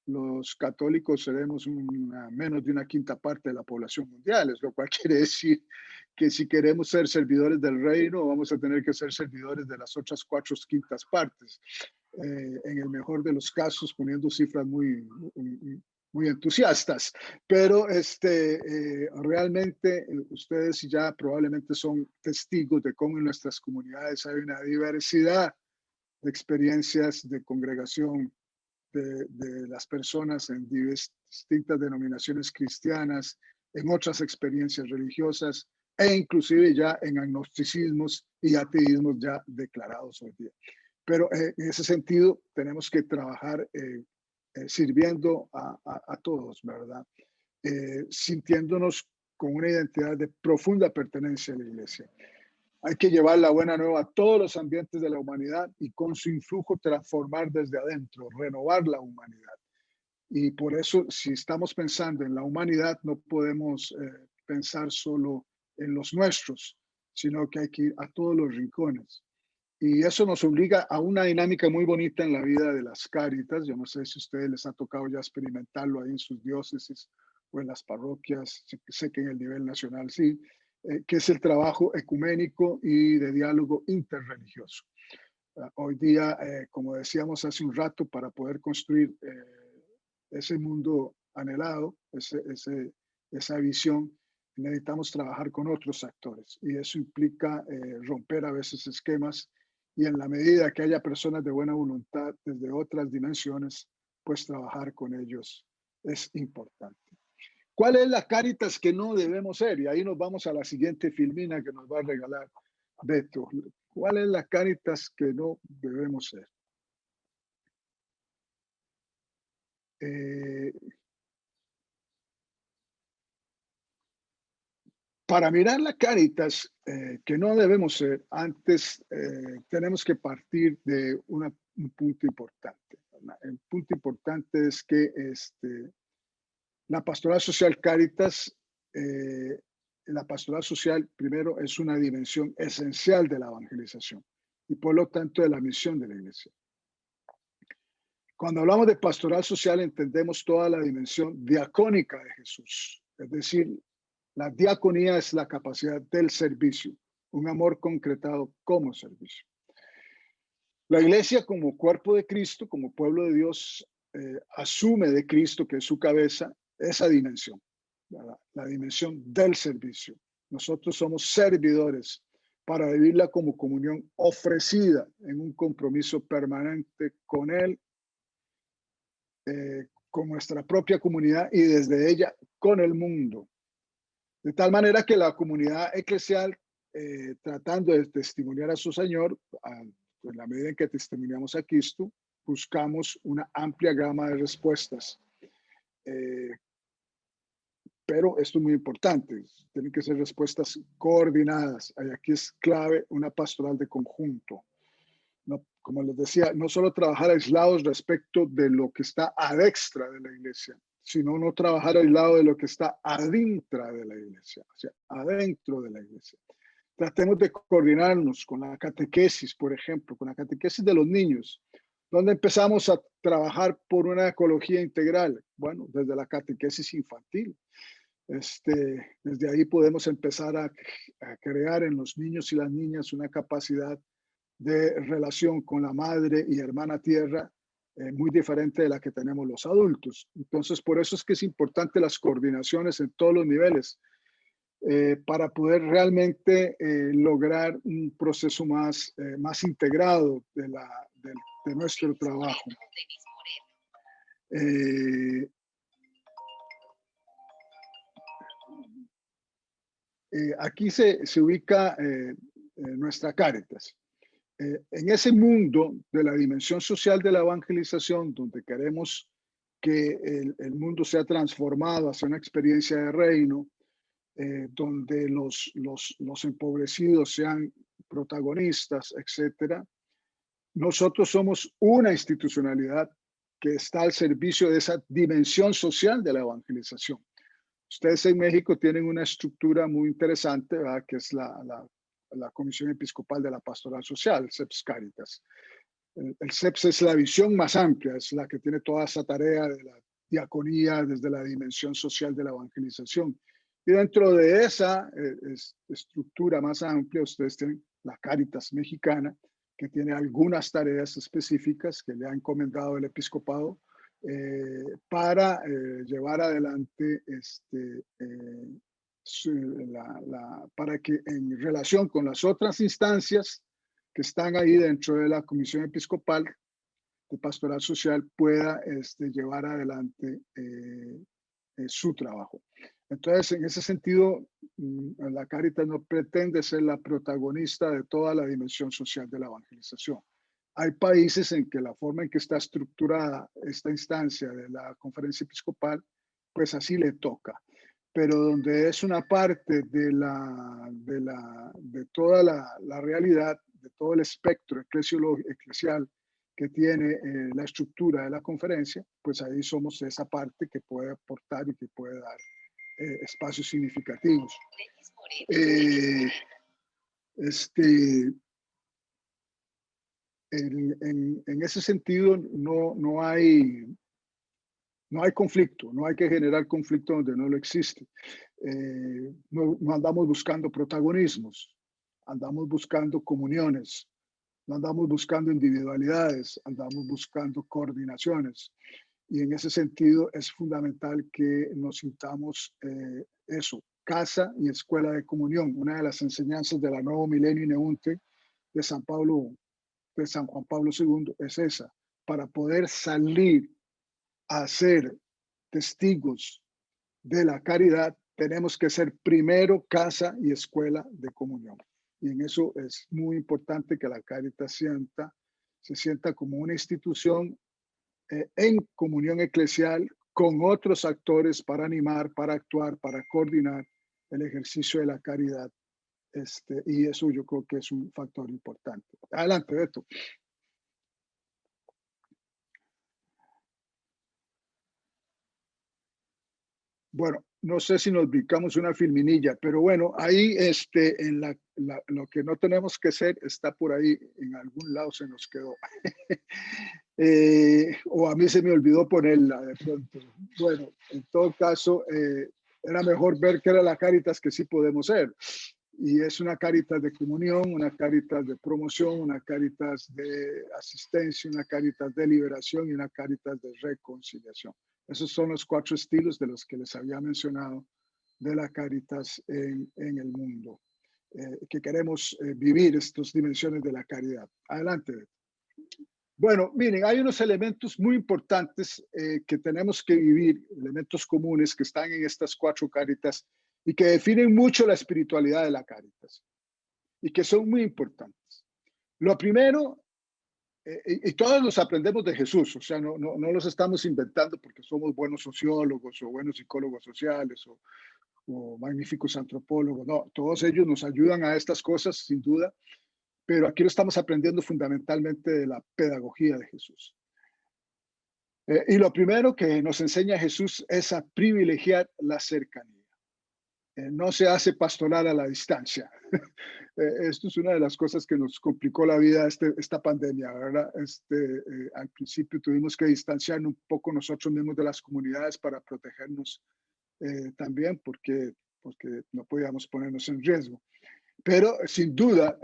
los católicos seremos menos de una quinta parte de la población mundial, lo cual quiere decir que si queremos ser servidores del reino, vamos a tener que ser servidores de las otras 4/5 partes. En el mejor de los casos, poniendo cifras muy entusiastas, pero realmente ustedes ya probablemente son testigos de cómo en nuestras comunidades hay una diversidad de experiencias de congregación de las personas en distintas denominaciones cristianas, en otras experiencias religiosas e inclusive ya en agnosticismos y ateísmos ya declarados hoy día. Pero en ese sentido tenemos que trabajar sirviendo a todos, ¿verdad? Sintiéndonos con una identidad de profunda pertenencia a la iglesia. Hay que llevar la buena nueva a todos los ambientes de la humanidad y con su influjo transformar desde adentro, renovar la humanidad. Y por eso, si estamos pensando en la humanidad, no podemos pensar solo en los nuestros, sino que hay que ir a todos los rincones. Y eso nos obliga a una dinámica muy bonita en la vida de las Cáritas. Yo no sé si a ustedes les ha tocado ya experimentarlo ahí en sus diócesis o en las parroquias, sé que en el nivel nacional sí, que es el trabajo ecuménico y de diálogo interreligioso. Hoy día, como decíamos hace un rato, para poder construir ese mundo anhelado, esa visión, necesitamos trabajar con otros actores y eso implica romper a veces esquemas y en la medida que haya personas de buena voluntad desde otras dimensiones, pues trabajar con ellos es importante. ¿Cuál es la Cáritas que no debemos ser? Y ahí nos vamos a la siguiente filmina que nos va a regalar Beto. ¿Cuál es la Cáritas que no debemos ser? Para mirar la Cáritas, que no debemos ser, antes tenemos que partir de un punto importante. El punto importante es que la pastoral social Cáritas, la pastoral social primero es una dimensión esencial de la evangelización y por lo tanto de la misión de la iglesia. Cuando hablamos de pastoral social entendemos toda la dimensión diacónica de Jesús, es decir, la diaconía es la capacidad del servicio, un amor concretado como servicio. La iglesia como cuerpo de Cristo, como pueblo de Dios, asume de Cristo, que es su cabeza, esa dimensión, la dimensión del servicio. Nosotros somos servidores para vivirla como comunión ofrecida en un compromiso permanente con Él, con nuestra propia comunidad y desde ella con el mundo. De tal manera que la comunidad eclesial, tratando de testimoniar a su Señor, en la medida en que testimoniamos a Cristo, buscamos una amplia gama de respuestas. Pero esto es muy importante, tienen que ser respuestas coordinadas. Aquí es clave una pastoral de conjunto. No, como les decía, no solo trabajar aislados respecto de lo que está adextra de la iglesia, sino no trabajar aislado de lo que está adintra de la iglesia, o sea, adentro de la iglesia. Tratemos de coordinarnos con la catequesis, por ejemplo, con la catequesis de los niños, donde empezamos a trabajar por una ecología integral. Bueno, desde la catequesis infantil. Desde ahí podemos empezar a crear en los niños y las niñas una capacidad de relación con la madre y hermana tierra muy diferente de la que tenemos los adultos. Entonces, por eso es que es importante las coordinaciones en todos los niveles para poder realmente lograr un proceso más integrado de nuestro trabajo. Aquí se ubica nuestra Cáritas. En ese mundo de la dimensión social de la evangelización, donde queremos que el mundo sea transformado hacia una experiencia de reino, donde los empobrecidos sean protagonistas, etcétera, nosotros somos una institucionalidad que está al servicio de esa dimensión social de la evangelización. Ustedes en México tienen una estructura muy interesante, ¿verdad? Que es la Comisión Episcopal de la Pastoral Social, CEPS Cáritas. El CEPS es la visión más amplia, es la que tiene toda esa tarea de la diaconía desde la dimensión social de la evangelización. Y dentro de esa estructura más amplia, ustedes tienen la Cáritas Mexicana, que tiene algunas tareas específicas que le ha encomendado el episcopado para llevar adelante para que en relación con las otras instancias que están ahí dentro de la Comisión Episcopal de Pastoral Social pueda llevar adelante su trabajo. Entonces, en ese sentido, la Cáritas no pretende ser la protagonista de toda la dimensión social de la evangelización. Hay países en que la forma en que está estructurada esta instancia de la Conferencia Episcopal, pues así le toca. Pero donde es una parte de toda la realidad, de todo el espectro eclesial que tiene la estructura de la conferencia, pues ahí somos esa parte que puede aportar y que puede dar espacios significativos. En ese sentido no hay conflicto, no hay que generar conflicto donde no lo existe. No andamos buscando protagonismos, andamos buscando comuniones, no andamos buscando individualidades, andamos buscando coordinaciones. Y en ese sentido es fundamental que nos sintamos eso, casa y escuela de comunión. Una de las enseñanzas de la Nuevo Milenio Ineunte de San Juan Pablo II es esa, para poder salir a ser testigos de la caridad, tenemos que ser primero casa y escuela de comunión. Y en eso es muy importante que la Cáritas se sienta como una institución en comunión eclesial con otros actores para animar, para actuar, para coordinar el ejercicio de la caridad. Y eso yo creo que es un factor importante. Adelante, Beto. Bueno, no sé si nos ubicamos una filminilla, pero bueno, ahí en lo que no tenemos que hacer está por ahí, en algún lado se nos quedó. O a mí se me olvidó ponerla de pronto. Bueno, en todo caso, era mejor ver que era la Cáritas que sí podemos ser. Y es una Cáritas de comunión, una Cáritas de promoción, una Cáritas de asistencia, una Cáritas de liberación y una Cáritas de reconciliación. Esos son los 4 estilos de los que les había mencionado de la Cáritas en el mundo, que queremos vivir estas dimensiones de la caridad. Adelante. Bueno, miren, hay unos elementos muy importantes que tenemos que vivir, elementos comunes que están en estas 4 Cáritas y que definen mucho la espiritualidad de la Cáritas y que son muy importantes. Lo primero, y todos los aprendemos de Jesús, o sea, no los estamos inventando porque somos buenos sociólogos o buenos psicólogos sociales o magníficos antropólogos, no, todos ellos nos ayudan a estas cosas sin duda, pero aquí lo estamos aprendiendo fundamentalmente de la pedagogía de Jesús. Y lo primero que nos enseña Jesús es a privilegiar la cercanía. No se hace pastoral a la distancia. Esto es una de las cosas que nos complicó la vida esta pandemia, ¿verdad? Al principio tuvimos que distanciarnos un poco nosotros mismos de las comunidades para protegernos también, porque no podíamos ponernos en riesgo. Pero sin duda,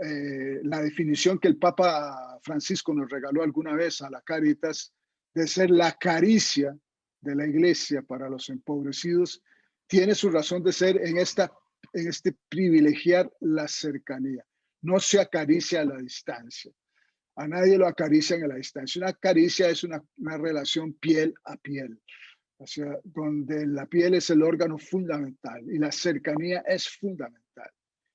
la definición que el Papa Francisco nos regaló alguna vez a la Cáritas de ser la caricia de la Iglesia para los empobrecidos, tiene su razón de ser en este privilegiar la cercanía. No se acaricia a la distancia. A nadie lo acarician a la distancia. Una caricia es una relación piel a piel, o sea, donde la piel es el órgano fundamental y la cercanía es fundamental.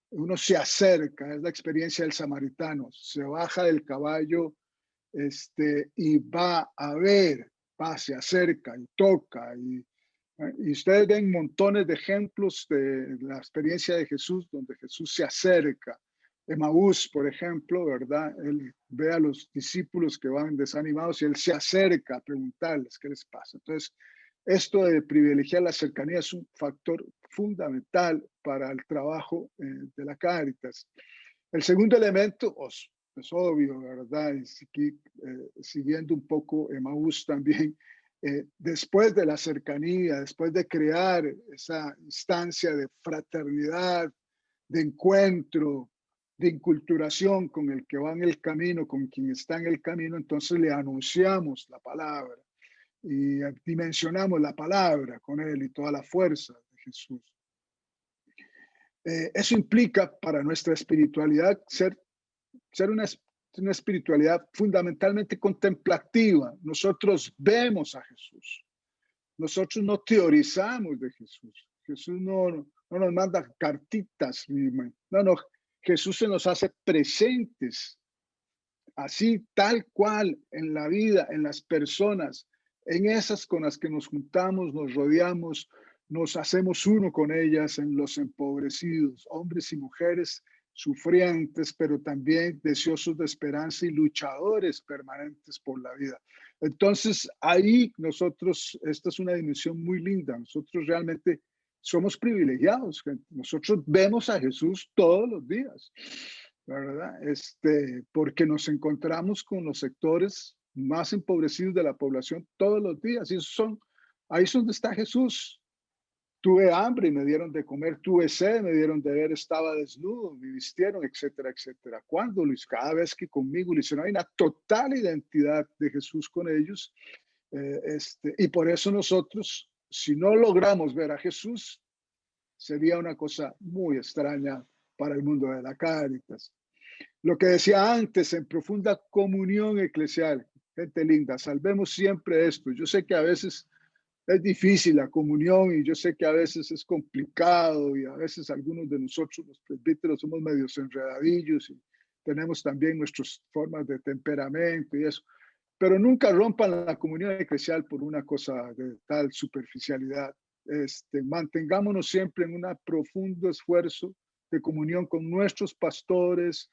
Uno se acerca, es la experiencia del samaritano, se baja del caballo y va a ver, se acerca y toca. Y ustedes ven montones de ejemplos de la experiencia de Jesús, donde Jesús se acerca. Emaús, por ejemplo, ¿verdad? Él ve a los discípulos que van desanimados y él se acerca a preguntarles qué les pasa. Entonces, esto de privilegiar la cercanía es un factor fundamental para el trabajo de la Cáritas. El segundo elemento es obvio, ¿verdad? Siguiendo un poco Emaús también, después de la cercanía, después de crear esa instancia de fraternidad, de encuentro, de inculturación con el que va en el camino, con quien está en el camino, entonces le anunciamos la palabra y dimensionamos la palabra con él y toda la fuerza de Jesús. Eso implica para nuestra espiritualidad ser una espiritualidad fundamentalmente contemplativa. Nosotros vemos a Jesús. Nosotros no teorizamos de Jesús. Jesús no nos manda cartitas. No, Jesús se nos hace presentes, así tal cual en la vida, en las personas, en esas con las que nos juntamos, nos rodeamos, nos hacemos uno con ellas, en los empobrecidos, hombres y mujeres sufrientes, pero también deseosos de esperanza y luchadores permanentes por la vida. Entonces, ahí nosotros, esta es una dimensión muy linda, nosotros realmente somos privilegiados, nosotros vemos a Jesús todos los días, ¿verdad? Porque nos encontramos con los sectores más empobrecidos de la población todos los días, y ahí es donde está Jesús. Tuve hambre y me dieron de comer, tuve sed, me dieron de beber, estaba desnudo, me vistieron, etcétera, etcétera. ¿Cuándo, Luis? Cada vez que conmigo lo hicieron, hay una total identidad de Jesús con ellos. Y por eso nosotros, si no logramos ver a Jesús, sería una cosa muy extraña para el mundo de la Cáritas. Lo que decía antes, en profunda comunión eclesial, gente linda, salvemos siempre esto. Yo sé que a veces es difícil la comunión y yo sé que a veces es complicado y a veces algunos de nosotros los presbíteros somos medios enredadillos y tenemos también nuestras formas de temperamento y eso, pero nunca rompan la comunión eclesial por una cosa de tal superficialidad. Mantengámonos siempre en un profundo esfuerzo de comunión con nuestros pastores,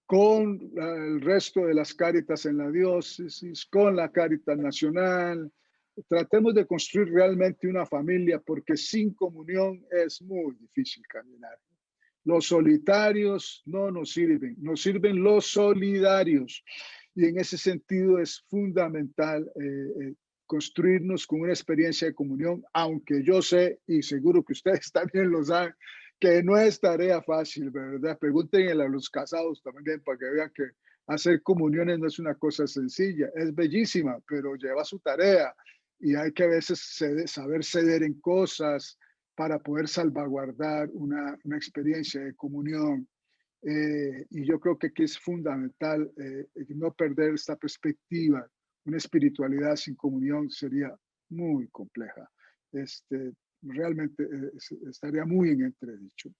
con el resto de las Cáritas en la diócesis, con la Cáritas Nacional. Tratemos de construir realmente una familia, porque sin comunión es muy difícil caminar. Los solitarios no nos sirven los solidarios. Y en ese sentido es fundamental construirnos con una experiencia de comunión, aunque yo sé, y seguro que ustedes también lo saben, que no es tarea fácil, ¿verdad? Pregúntenle a los casados también para que vean que hacer comuniones no es una cosa sencilla, es bellísima, pero lleva su tarea y hay que a veces saber ceder en cosas para poder salvaguardar una experiencia de comunión. Y yo creo que aquí es fundamental no perder esta perspectiva. Una espiritualidad sin comunión sería muy compleja. Realmente estaría muy en entredicho.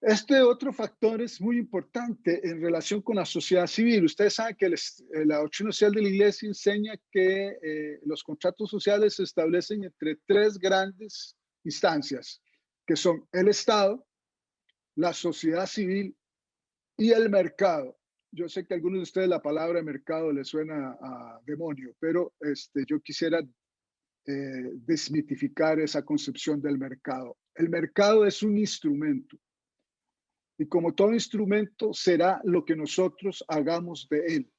Este otro factor es muy importante en relación con la sociedad civil. Ustedes saben que la doctrina social de la Iglesia enseña que los contratos sociales se establecen entre tres grandes instancias, que son el Estado, la sociedad civil y el mercado. Yo sé que a algunos de ustedes la palabra mercado les suena a demonio, pero yo quisiera desmitificar esa concepción del mercado. El mercado es un instrumento y como todo instrumento será lo que nosotros hagamos de él.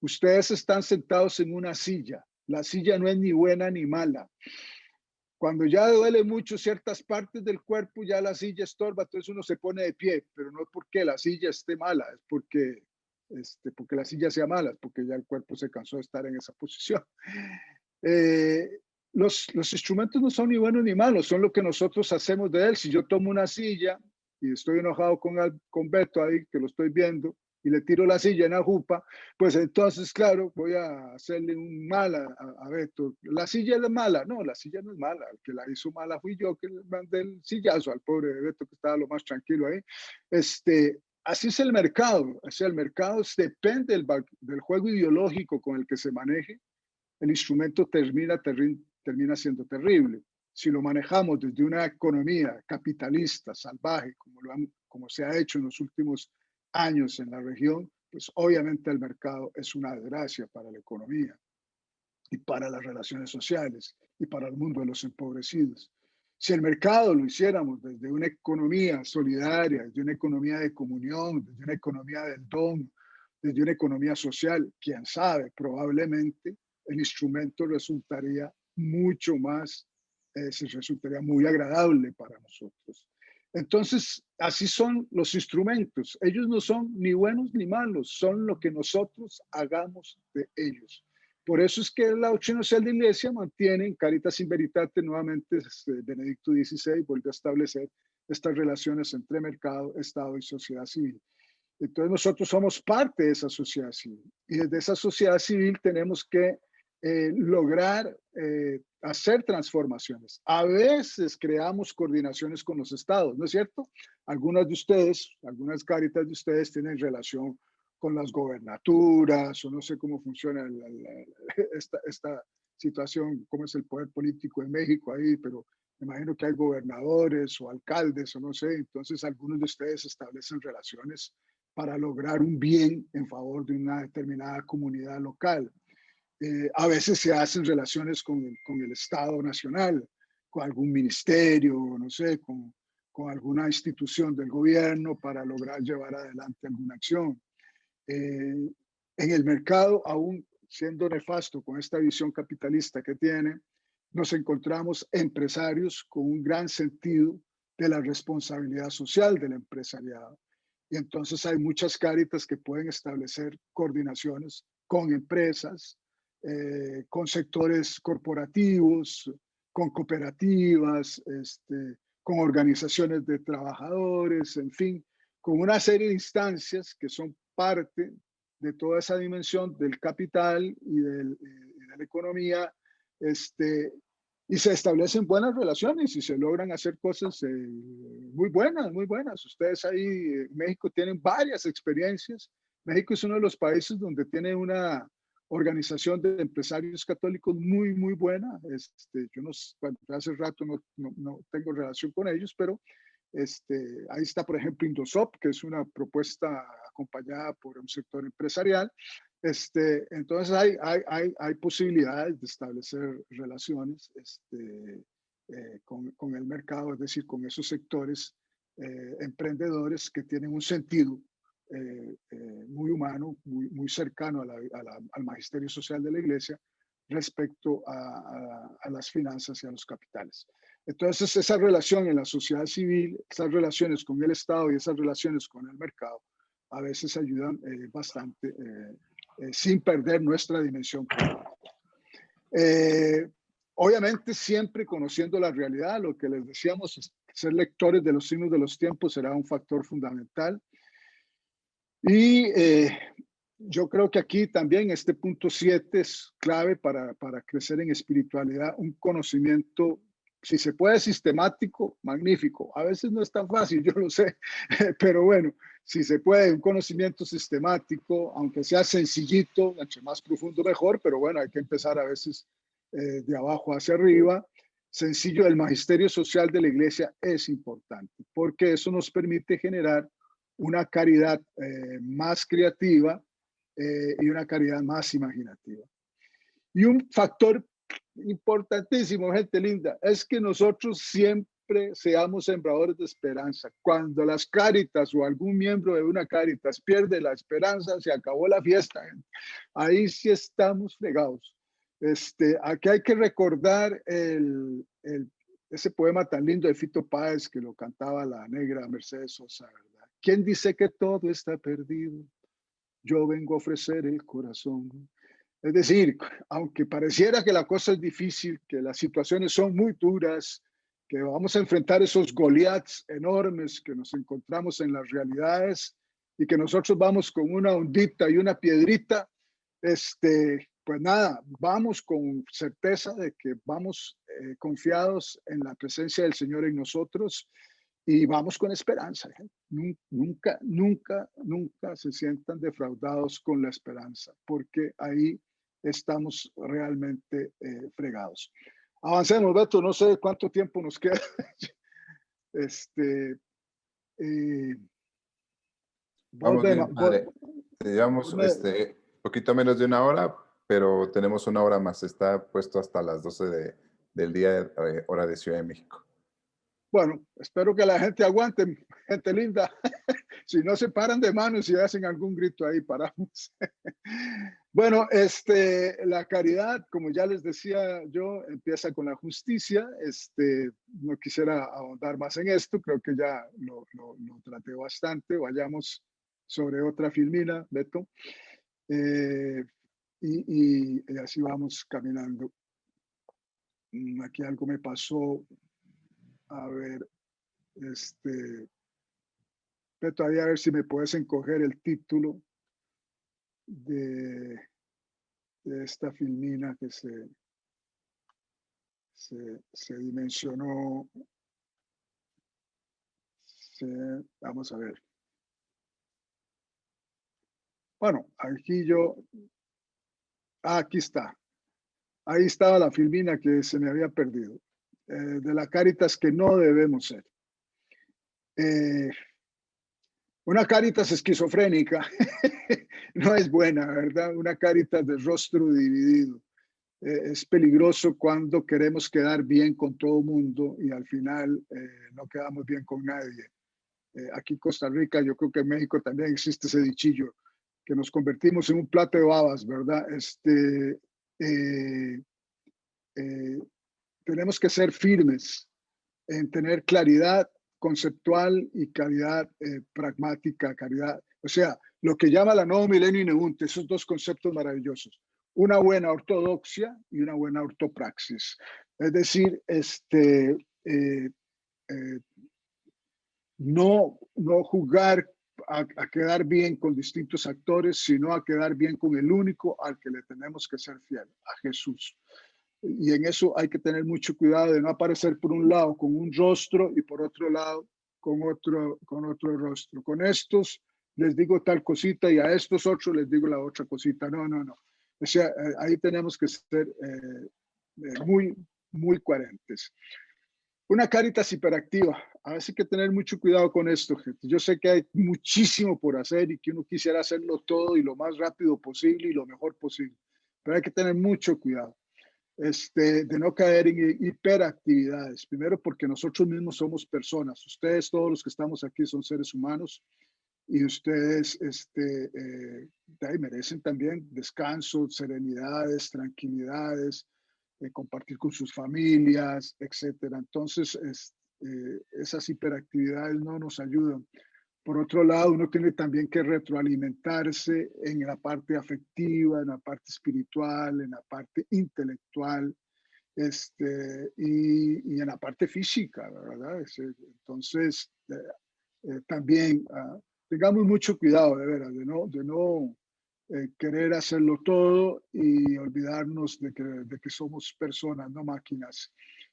Ustedes están sentados en una silla. La silla no es ni buena ni mala. Cuando ya duele mucho ciertas partes del cuerpo, ya la silla estorba, entonces uno se pone de pie, pero no es porque la silla esté mala, es porque la silla sea mala, es porque ya el cuerpo se cansó de estar en esa posición. Los instrumentos no son ni buenos ni malos, son lo que nosotros hacemos de él. Si yo tomo una silla y estoy enojado con Beto ahí, que lo estoy viendo, y le tiro la silla en la jupa, pues entonces, claro, voy a hacerle un mal a Beto. ¿La silla es mala? No, la silla no es mala. El que la hizo mala fui yo, que le mandé el sillazo al pobre Beto, que estaba lo más tranquilo ahí. Así es el mercado. O sea, el mercado depende del juego ideológico con el que se maneje. El instrumento termina siendo terrible. Si lo manejamos desde una economía capitalista, salvaje, como se ha hecho en los últimos años en la región, pues obviamente el mercado es una desgracia para la economía y para las relaciones sociales y para el mundo de los empobrecidos. Si el mercado lo hiciéramos desde una economía solidaria, desde una economía de comunión, desde una economía del don, desde una economía social, quién sabe, probablemente el instrumento resultaría mucho más, resultaría muy agradable para nosotros. Entonces, así son los instrumentos. Ellos no son ni buenos ni malos, son lo que nosotros hagamos de ellos. Por eso es que la doctrina social de la Iglesia mantiene en Caritas in Veritate, nuevamente Benedicto XVI vuelve a establecer estas relaciones entre mercado, Estado y sociedad civil. Entonces nosotros somos parte de esa sociedad civil y desde esa sociedad civil tenemos que lograr hacer transformaciones. A veces creamos coordinaciones con los estados, ¿no es cierto? Algunas Cáritas de ustedes tienen relación con las gobernaturas, o no sé cómo funciona esta situación, cómo es el poder político en México ahí, pero me imagino que hay gobernadores o alcaldes, o no sé, entonces algunos de ustedes establecen relaciones para lograr un bien en favor de una determinada comunidad local. A veces se hacen relaciones con el Estado Nacional, con algún ministerio, no sé, con alguna institución del gobierno para lograr llevar adelante alguna acción. En el mercado, aún siendo nefasto con esta visión capitalista que tiene, nos encontramos empresarios con un gran sentido de la responsabilidad social del empresariado. Y entonces hay muchas Cáritas que pueden establecer coordinaciones con empresas, con sectores corporativos, con cooperativas, con organizaciones de trabajadores, en fin, con una serie de instancias que son parte de toda esa dimensión del capital y de la economía, y se establecen buenas relaciones y se logran hacer cosas muy buenas, muy buenas. Ustedes ahí en México tienen varias experiencias. México es uno de los países donde tiene una organización de empresarios católicos muy, muy buena. Yo no, bueno, hace rato no tengo relación con ellos, pero ahí está, por ejemplo, Indosop, que es una propuesta acompañada por un sector empresarial. Entonces hay posibilidades de establecer relaciones con el mercado, es decir, con esos sectores emprendedores que tienen un sentido muy humano, muy cercano al magisterio social de la Iglesia respecto a las finanzas y a los capitales. Entonces, esa relación en la sociedad civil, esas relaciones con el Estado y esas relaciones con el mercado, a veces ayudan bastante sin perder nuestra dimensión política. Obviamente, siempre conociendo la realidad, lo que les decíamos, ser lectores de los signos de los tiempos será un factor fundamental. Y yo creo que aquí también este punto 7 es clave para crecer en espiritualidad, un conocimiento, si se puede, sistemático, magnífico. A veces no es tan fácil, yo lo sé, pero bueno, si se puede, un conocimiento sistemático, aunque sea sencillito, entre más profundo mejor, pero bueno, hay que empezar a veces de abajo hacia arriba. Sencillo, el magisterio social de la Iglesia es importante, porque eso nos permite generar una caridad más creativa y una caridad más imaginativa. Y un factor importantísimo, gente linda, es que nosotros siempre seamos sembradores de esperanza. Cuando las Cáritas o algún miembro de una Cáritas pierde la esperanza, se acabó la fiesta, gente. Ahí sí estamos fregados. Aquí hay que recordar ese poema tan lindo de Fito Páez que lo cantaba la negra Mercedes Sosa, ¿verdad? ¿Quién dice que todo está perdido? Yo vengo a ofrecer el corazón. Es decir, aunque pareciera que la cosa es difícil, que las situaciones son muy duras, que vamos a enfrentar esos Goliaths enormes que nos encontramos en las realidades y que nosotros vamos con una ondita y una piedrita, pues nada, vamos con certeza de que vamos confiados en la presencia del Señor en nosotros. Y vamos con esperanza. Nunca se sientan defraudados con la esperanza, porque ahí estamos realmente fregados. Avancemos, Beto, no sé cuánto tiempo nos queda. Vamos bien, padre. Llevamos poquito menos de una hora, pero tenemos una hora más. Está puesto hasta las 12 del día, hora de Ciudad de México. Bueno, espero que la gente aguante, gente linda. Si no se paran de manos y hacen algún grito ahí, paramos. Bueno, la caridad, como ya les decía yo, empieza con la justicia. No quisiera ahondar más en esto, creo que ya lo traté bastante. Vayamos sobre otra filmina, Beto. Y así vamos caminando. Aquí algo me pasó. A ver, Beto, ahí a ver si me puedes encoger el título de esta filmina que se dimensionó. Vamos a ver. Bueno, aquí aquí está. Ahí estaba la filmina que se me había perdido. De la Cáritas que no debemos ser. Una Cáritas esquizofrénica no es buena, ¿verdad? Una Cáritas de rostro dividido. Es peligroso cuando queremos quedar bien con todo el mundo y al final no quedamos bien con nadie. Aquí en Costa Rica, yo creo que en México también existe ese dichillo, que nos convertimos en un plato de babas, ¿verdad? Tenemos que ser firmes en tener claridad conceptual y claridad pragmática, claridad, o sea, lo que llama la Nuevo Milenio Ineunte, esos dos conceptos maravillosos, una buena ortodoxia y una buena ortopraxis. Es decir, no jugar a quedar bien con distintos actores, sino a quedar bien con el único al que le tenemos que ser fiel, a Jesús. Y en eso hay que tener mucho cuidado de no aparecer por un lado con un rostro y por otro lado con otro rostro. Con estos les digo tal cosita y a estos otros les digo la otra cosita. No. O sea, ahí tenemos que ser muy, muy coherentes. Una Cáritas hiperactiva. A veces hay que tener mucho cuidado con esto, gente. Yo sé que hay muchísimo por hacer y que uno quisiera hacerlo todo y lo más rápido posible y lo mejor posible. Pero hay que tener mucho cuidado de no caer en hiperactividades. Primero porque nosotros mismos somos personas. Ustedes, todos los que estamos aquí, son seres humanos y ustedes merecen también descanso, serenidades, tranquilidades, compartir con sus familias, etcétera. Entonces, esas hiperactividades no nos ayudan. Por otro lado, uno tiene también que retroalimentarse en la parte afectiva, en la parte espiritual, en la parte intelectual, y en la parte física, ¿verdad? Entonces, también tengamos mucho cuidado, de veras, de no querer hacerlo todo y olvidarnos de que somos personas, no máquinas.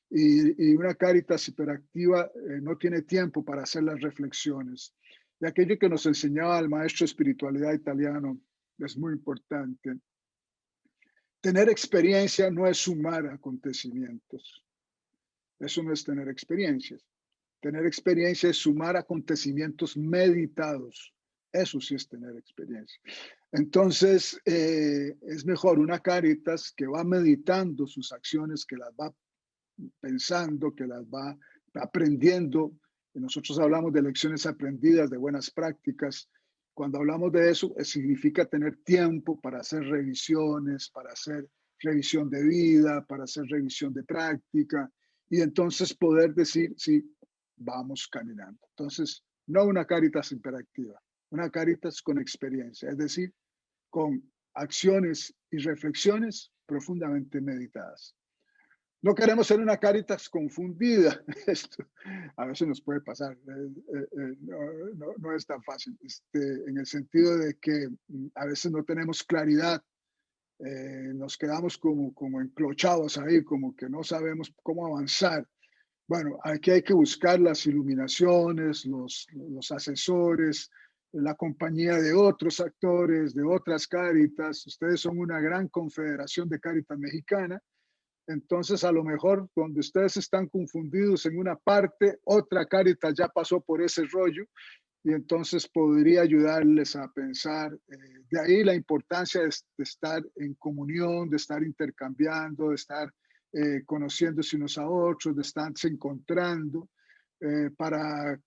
Y una Cáritas hiperactiva no tiene tiempo para hacer las reflexiones. Y aquello que nos enseñaba el maestro de espiritualidad italiano es muy importante. Tener experiencia no es sumar acontecimientos. Eso no es tener experiencias. Tener experiencia es sumar acontecimientos meditados. Eso sí es tener experiencia. Entonces, es mejor una Cáritas que va meditando sus acciones, que las va pensando, que las va aprendiendo. Y nosotros hablamos de lecciones aprendidas, de buenas prácticas. Cuando hablamos de eso, significa tener tiempo para hacer revisiones, para hacer revisión de vida, para hacer revisión de práctica, y entonces poder decir, sí, vamos caminando. Entonces, no una Cáritas hiperactiva, una Cáritas con experiencia, es decir, con acciones y reflexiones profundamente meditadas. No queremos ser una Cáritas confundida. Esto a veces nos puede pasar. No es tan fácil. En el sentido de que a veces no tenemos claridad. Nos quedamos como enclochados ahí, como que no sabemos cómo avanzar. Bueno, aquí hay que buscar las iluminaciones, los asesores, la compañía de otros actores, de otras Cáritas. Ustedes son una gran confederación de Cáritas mexicana. Entonces, a lo mejor donde ustedes están confundidos en una parte, otra Cáritas ya pasó por ese rollo y entonces podría ayudarles a pensar. De ahí la importancia de estar en comunión, de estar intercambiando, de estar conociéndose unos a otros, de estarse encontrando para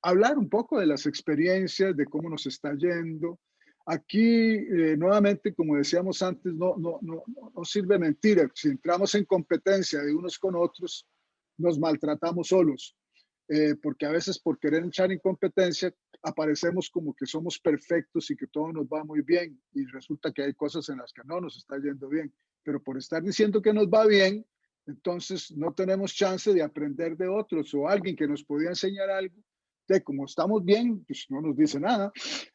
hablar un poco de las experiencias, de cómo nos está yendo. Aquí, nuevamente, como decíamos antes, no sirve mentira. Si entramos en competencia de unos con otros, nos maltratamos solos. Porque a veces por querer entrar en competencia aparecemos como que somos perfectos y que todo nos va muy bien y resulta que hay cosas en las que no nos está yendo bien, pero por estar diciendo que nos va bien, entonces no tenemos chance de aprender de otros o alguien que nos podía enseñar algo. De como estamos bien, pues no nos dice nada.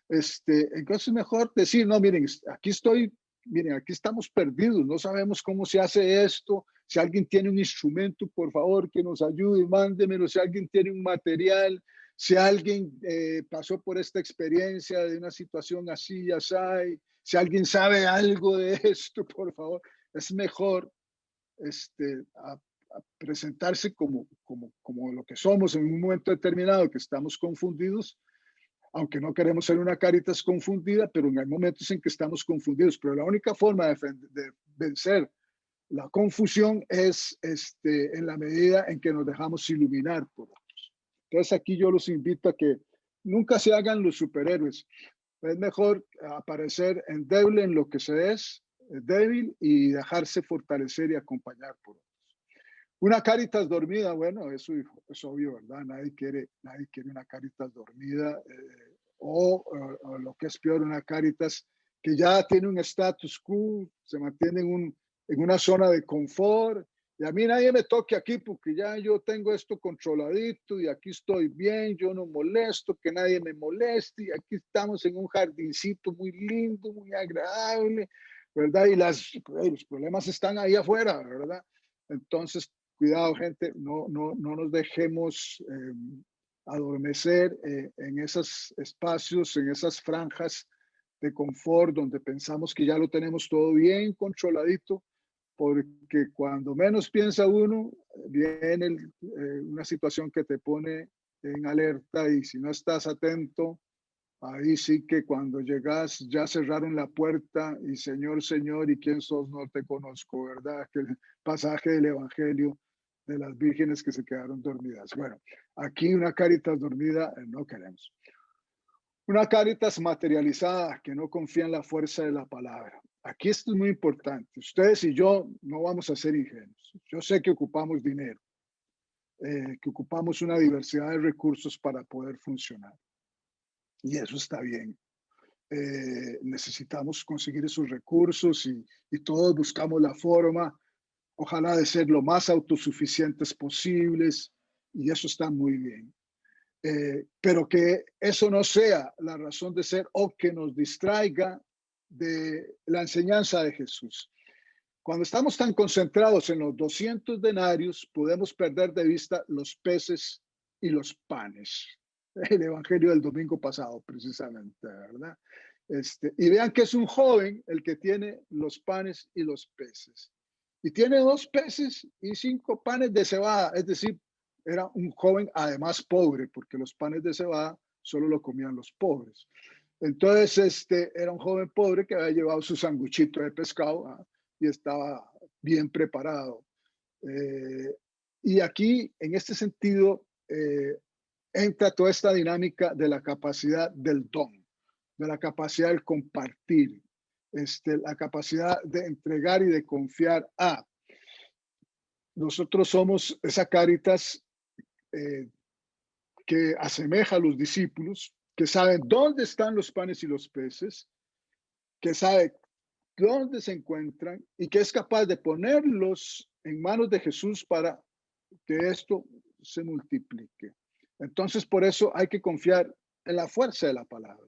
Entonces mejor decir, no, miren, aquí estoy, miren, aquí estamos perdidos, no sabemos cómo se hace esto. Si alguien tiene un instrumento, por favor, que nos ayude, mándemelo. Si alguien tiene un material, si alguien pasó por esta experiencia de una situación así, ya sabe, si alguien sabe algo de esto, por favor, es mejor a presentarse como lo que somos en un momento determinado, que estamos confundidos, aunque no queremos ser una Cáritas confundida, pero hay momentos en que estamos confundidos. Pero la única forma de vencer la confusión es en la medida en que nos dejamos iluminar por otros. Entonces aquí yo los invito a que nunca se hagan los superhéroes. Es mejor aparecer endeble en lo que se es, débil, y dejarse fortalecer y acompañar por otros. Una Cáritas dormida, bueno, eso es obvio, ¿verdad? Nadie quiere una Cáritas dormida, o lo que es peor, una Cáritas que ya tiene un status quo, se mantiene en una zona de confort, y a mí nadie me toque aquí porque ya yo tengo esto controladito y aquí estoy bien, yo no molesto, que nadie me moleste, y aquí estamos en un jardincito muy lindo, muy agradable, ¿verdad? Y los problemas están ahí afuera, ¿verdad? Entonces, cuidado, gente, no nos dejemos adormecer en esos espacios, en esas franjas de confort, donde pensamos que ya lo tenemos todo bien controladito, porque cuando menos piensa uno, viene una situación que te pone en alerta y si no estás atento, ahí sí que cuando llegas ya cerraron la puerta y Señor, Señor, ¿y quién sos? No te conozco, ¿verdad? Que el pasaje del Evangelio de las vírgenes que se quedaron dormidas. Bueno, aquí una Cáritas dormida no queremos. Una Cáritas materializada que no confía en la fuerza de la palabra. Aquí esto es muy importante. Ustedes y yo no vamos a ser ingenuos. Yo sé que ocupamos dinero, que ocupamos una diversidad de recursos para poder funcionar. Y eso está bien. Necesitamos conseguir esos recursos y todos buscamos la forma, ojalá de ser lo más autosuficientes posibles, y eso está muy bien. Pero que eso no sea la razón de ser o que nos distraiga de la enseñanza de Jesús. Cuando estamos tan concentrados en los 200 denarios, podemos perder de vista los peces y los panes. El evangelio del domingo pasado, precisamente, ¿verdad? Y vean que es un joven el que tiene los panes y los peces. Y tiene 2 peces y 5 panes de cebada, es decir, era un joven además pobre, porque los panes de cebada solo lo comían los pobres. Entonces, era un joven pobre que había llevado su sanguchito de pescado y estaba bien preparado. Y aquí, en este sentido, entra toda esta dinámica de la capacidad del don, de la capacidad del compartir, la capacidad de entregar y de confiar a. Nosotros somos esa Cáritas que asemeja a los discípulos, que saben dónde están los panes y los peces, que sabe dónde se encuentran y que es capaz de ponerlos en manos de Jesús para que esto se multiplique. Entonces, por eso hay que confiar en la fuerza de la palabra.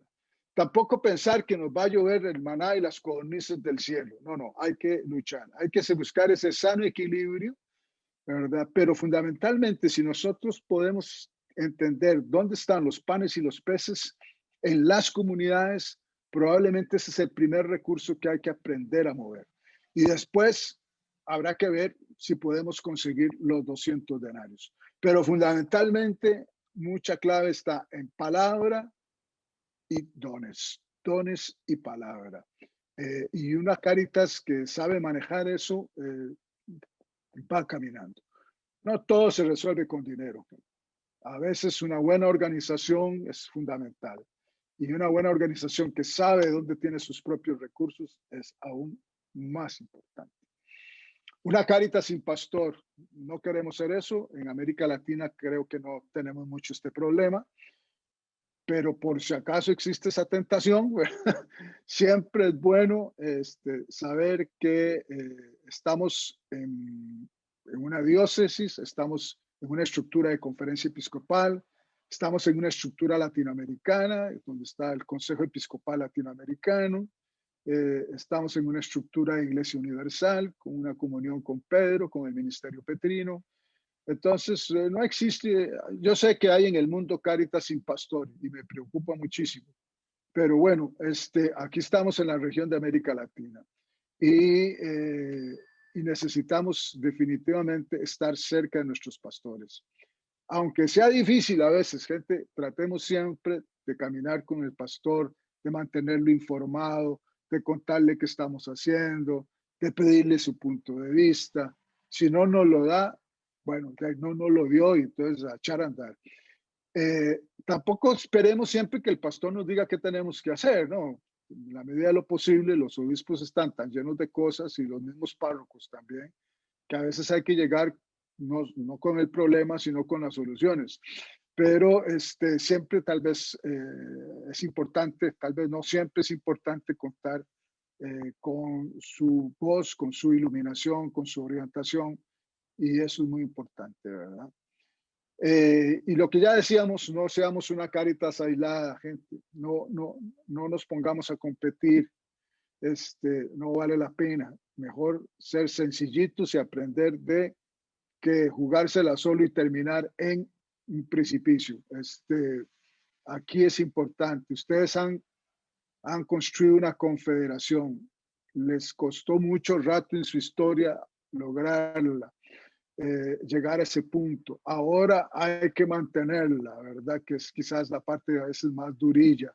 Tampoco pensar que nos va a llover el maná y las codornices del cielo. No, no, hay que luchar, hay que buscar ese sano equilibrio, ¿verdad? Pero fundamentalmente, si nosotros podemos entender dónde están los panes y los peces en las comunidades, probablemente ese es el primer recurso que hay que aprender a mover. Y después habrá que ver si podemos conseguir los 200 denarios. Pero fundamentalmente, mucha clave está en palabra y dones, dones y palabra. Y una Cáritas que sabe manejar eso va caminando. No todo se resuelve con dinero. A veces una buena organización es fundamental. Y una buena organización que sabe dónde tiene sus propios recursos es aún más importante. Una Cáritas sin pastor, no queremos ser eso. En América Latina creo que no tenemos mucho este problema, pero por si acaso existe esa tentación, siempre es bueno saber que estamos en una diócesis, estamos en una estructura de conferencia episcopal, estamos en una estructura latinoamericana, donde está el Consejo Episcopal Latinoamericano, estamos en una estructura de Iglesia Universal, con una comunión con Pedro, con el Ministerio Petrino. Entonces, no existe, yo sé que hay en el mundo Cáritas sin pastor y me preocupa muchísimo, pero bueno, aquí estamos en la región de América Latina y necesitamos definitivamente estar cerca de nuestros pastores. Aunque sea difícil a veces, gente, tratemos siempre de caminar con el pastor, de mantenerlo informado, de contarle qué estamos haciendo, de pedirle su punto de vista. Si no nos lo da, bueno, no nos lo dio y entonces a echar a andar. Tampoco esperemos siempre que el pastor nos diga qué tenemos que hacer, ¿no? En la medida de lo posible, los obispos están tan llenos de cosas y los mismos párrocos también, que a veces hay que llegar no con el problema, sino con las soluciones. Pero siempre tal vez es importante, tal vez no siempre es importante contar con su voz, con su iluminación, con su orientación, y eso es muy importante, ¿verdad? Y lo que ya decíamos, no seamos una Cáritas aislada, gente, no nos pongamos a competir, no vale la pena, mejor ser sencillitos y aprender de que jugársela solo y terminar en un precipicio. Aquí es importante, ustedes han han construido una confederación. Les costó mucho rato en su historia lograrla, llegar a ese punto. Ahora hay que mantenerla, ¿verdad? Que es quizás la parte a veces más durilla.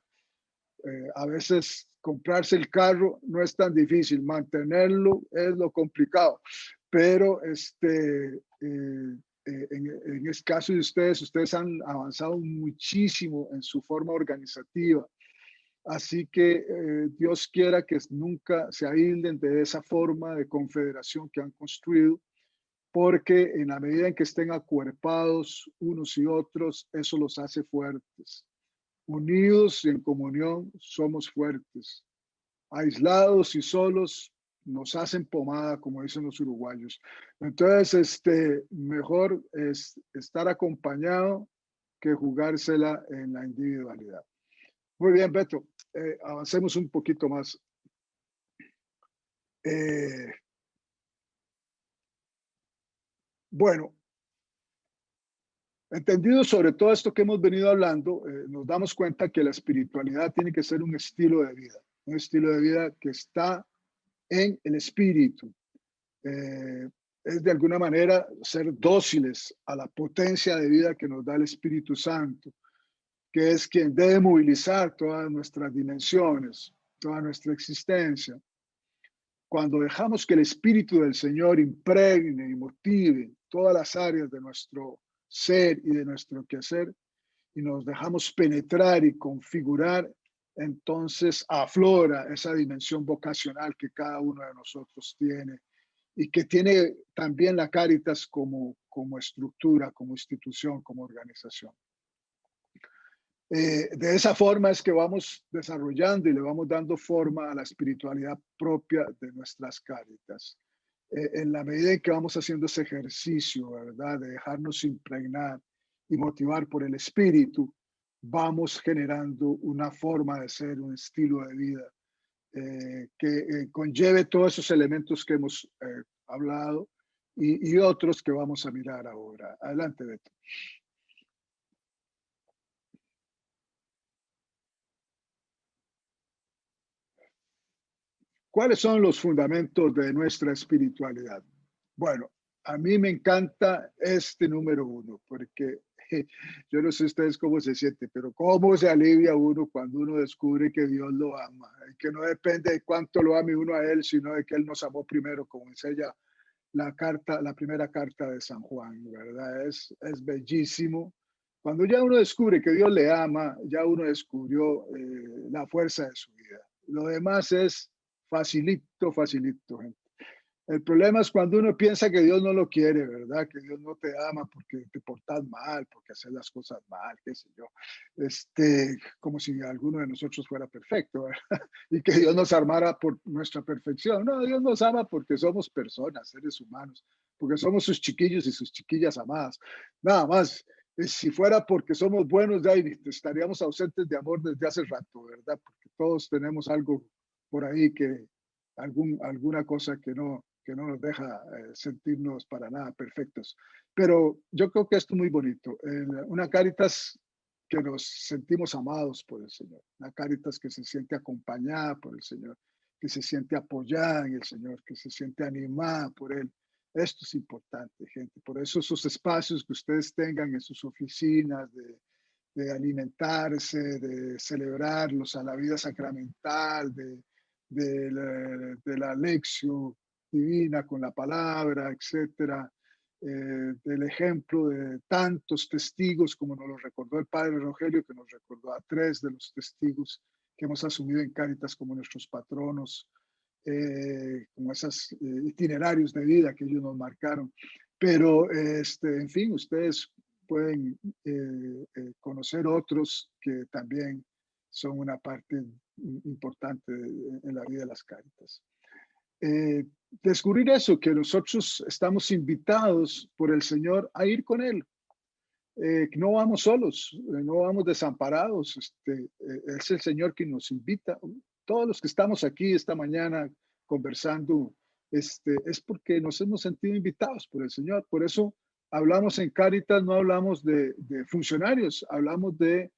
A veces comprarse el carro no es tan difícil, mantenerlo es lo complicado. Pero en el caso de ustedes han avanzado muchísimo en su forma organizativa. Así que Dios quiera que nunca se aíslen de esa forma de confederación que han construido, porque en la medida en que estén acuerpados unos y otros, eso los hace fuertes. Unidos y en comunión somos fuertes. Aislados y solos nos hacen pomada, como dicen los uruguayos. Entonces, mejor es estar acompañado que jugársela en la individualidad. Muy bien, Beto. Avancemos un poquito más. Bueno, entendido sobre todo esto que hemos venido hablando, nos damos cuenta que la espiritualidad tiene que ser un estilo de vida que está en el espíritu. Es de alguna manera ser dóciles a la potencia de vida que nos da el Espíritu Santo, que es quien debe movilizar todas nuestras dimensiones, toda nuestra existencia. Cuando dejamos que el Espíritu del Señor impregne y motive todas las áreas de nuestro ser y de nuestro quehacer, y nos dejamos penetrar y configurar, entonces aflora esa dimensión vocacional que cada uno de nosotros tiene y que tiene también la Cáritas como estructura, como institución, como organización. De esa forma es que vamos desarrollando y le vamos dando forma a la espiritualidad propia de nuestras Cáritas. En la medida en que vamos haciendo ese ejercicio, ¿verdad? De dejarnos impregnar y motivar por el espíritu, vamos generando una forma de ser, un estilo de vida que conlleve todos esos elementos que hemos hablado y otros que vamos a mirar ahora. Adelante, Beto. ¿Cuáles son los fundamentos de nuestra espiritualidad? Bueno, a mí me encanta este número 1, porque yo no sé ustedes cómo se siente, pero cómo se alivia uno cuando uno descubre que Dios lo ama, y que no depende de cuánto lo ame uno a Él, sino de que Él nos amó primero, como enseña la primera carta de San Juan, ¿verdad? Es bellísimo. Cuando ya uno descubre que Dios le ama, ya uno descubrió la fuerza de su vida. Lo demás es facilito, gente. El problema es cuando uno piensa que Dios no lo quiere, ¿verdad? Que Dios no te ama porque te portas mal, porque haces las cosas mal, qué sé yo. Como si alguno de nosotros fuera perfecto, ¿verdad? Y que Dios nos amara por nuestra perfección. No, Dios nos ama porque somos personas, seres humanos, porque somos sus chiquillos y sus chiquillas amadas. Nada más. Si fuera porque somos buenos, ya estaríamos ausentes de amor desde hace rato, ¿verdad? Porque todos tenemos algo por ahí alguna cosa que no nos deja sentirnos para nada perfectos. Pero yo creo que esto es muy bonito. Una Cáritas que nos sentimos amados por el Señor. Una Cáritas que se siente acompañada por el Señor, que se siente apoyada en el Señor, que se siente animada por Él. Esto es importante, gente. Por eso esos espacios que ustedes tengan en sus oficinas de alimentarse, de celebrarlos a la vida sacramental, de la lección divina con la palabra, etcétera, del ejemplo de tantos testigos, como nos lo recordó el padre Rogelio, que nos recordó a 3 de los testigos que hemos asumido en Cáritas como nuestros patronos, como esos itinerarios de vida que ellos nos marcaron. Pero, en fin, ustedes pueden conocer otros que también son una parte importante en la vida de las Cáritas. Descubrir eso, que nosotros estamos invitados por el Señor a ir con Él. No vamos solos, no vamos desamparados. Es el Señor quien nos invita. Todos los que estamos aquí esta mañana conversando, es porque nos hemos sentido invitados por el Señor. Por eso hablamos en Cáritas, no hablamos de funcionarios, hablamos de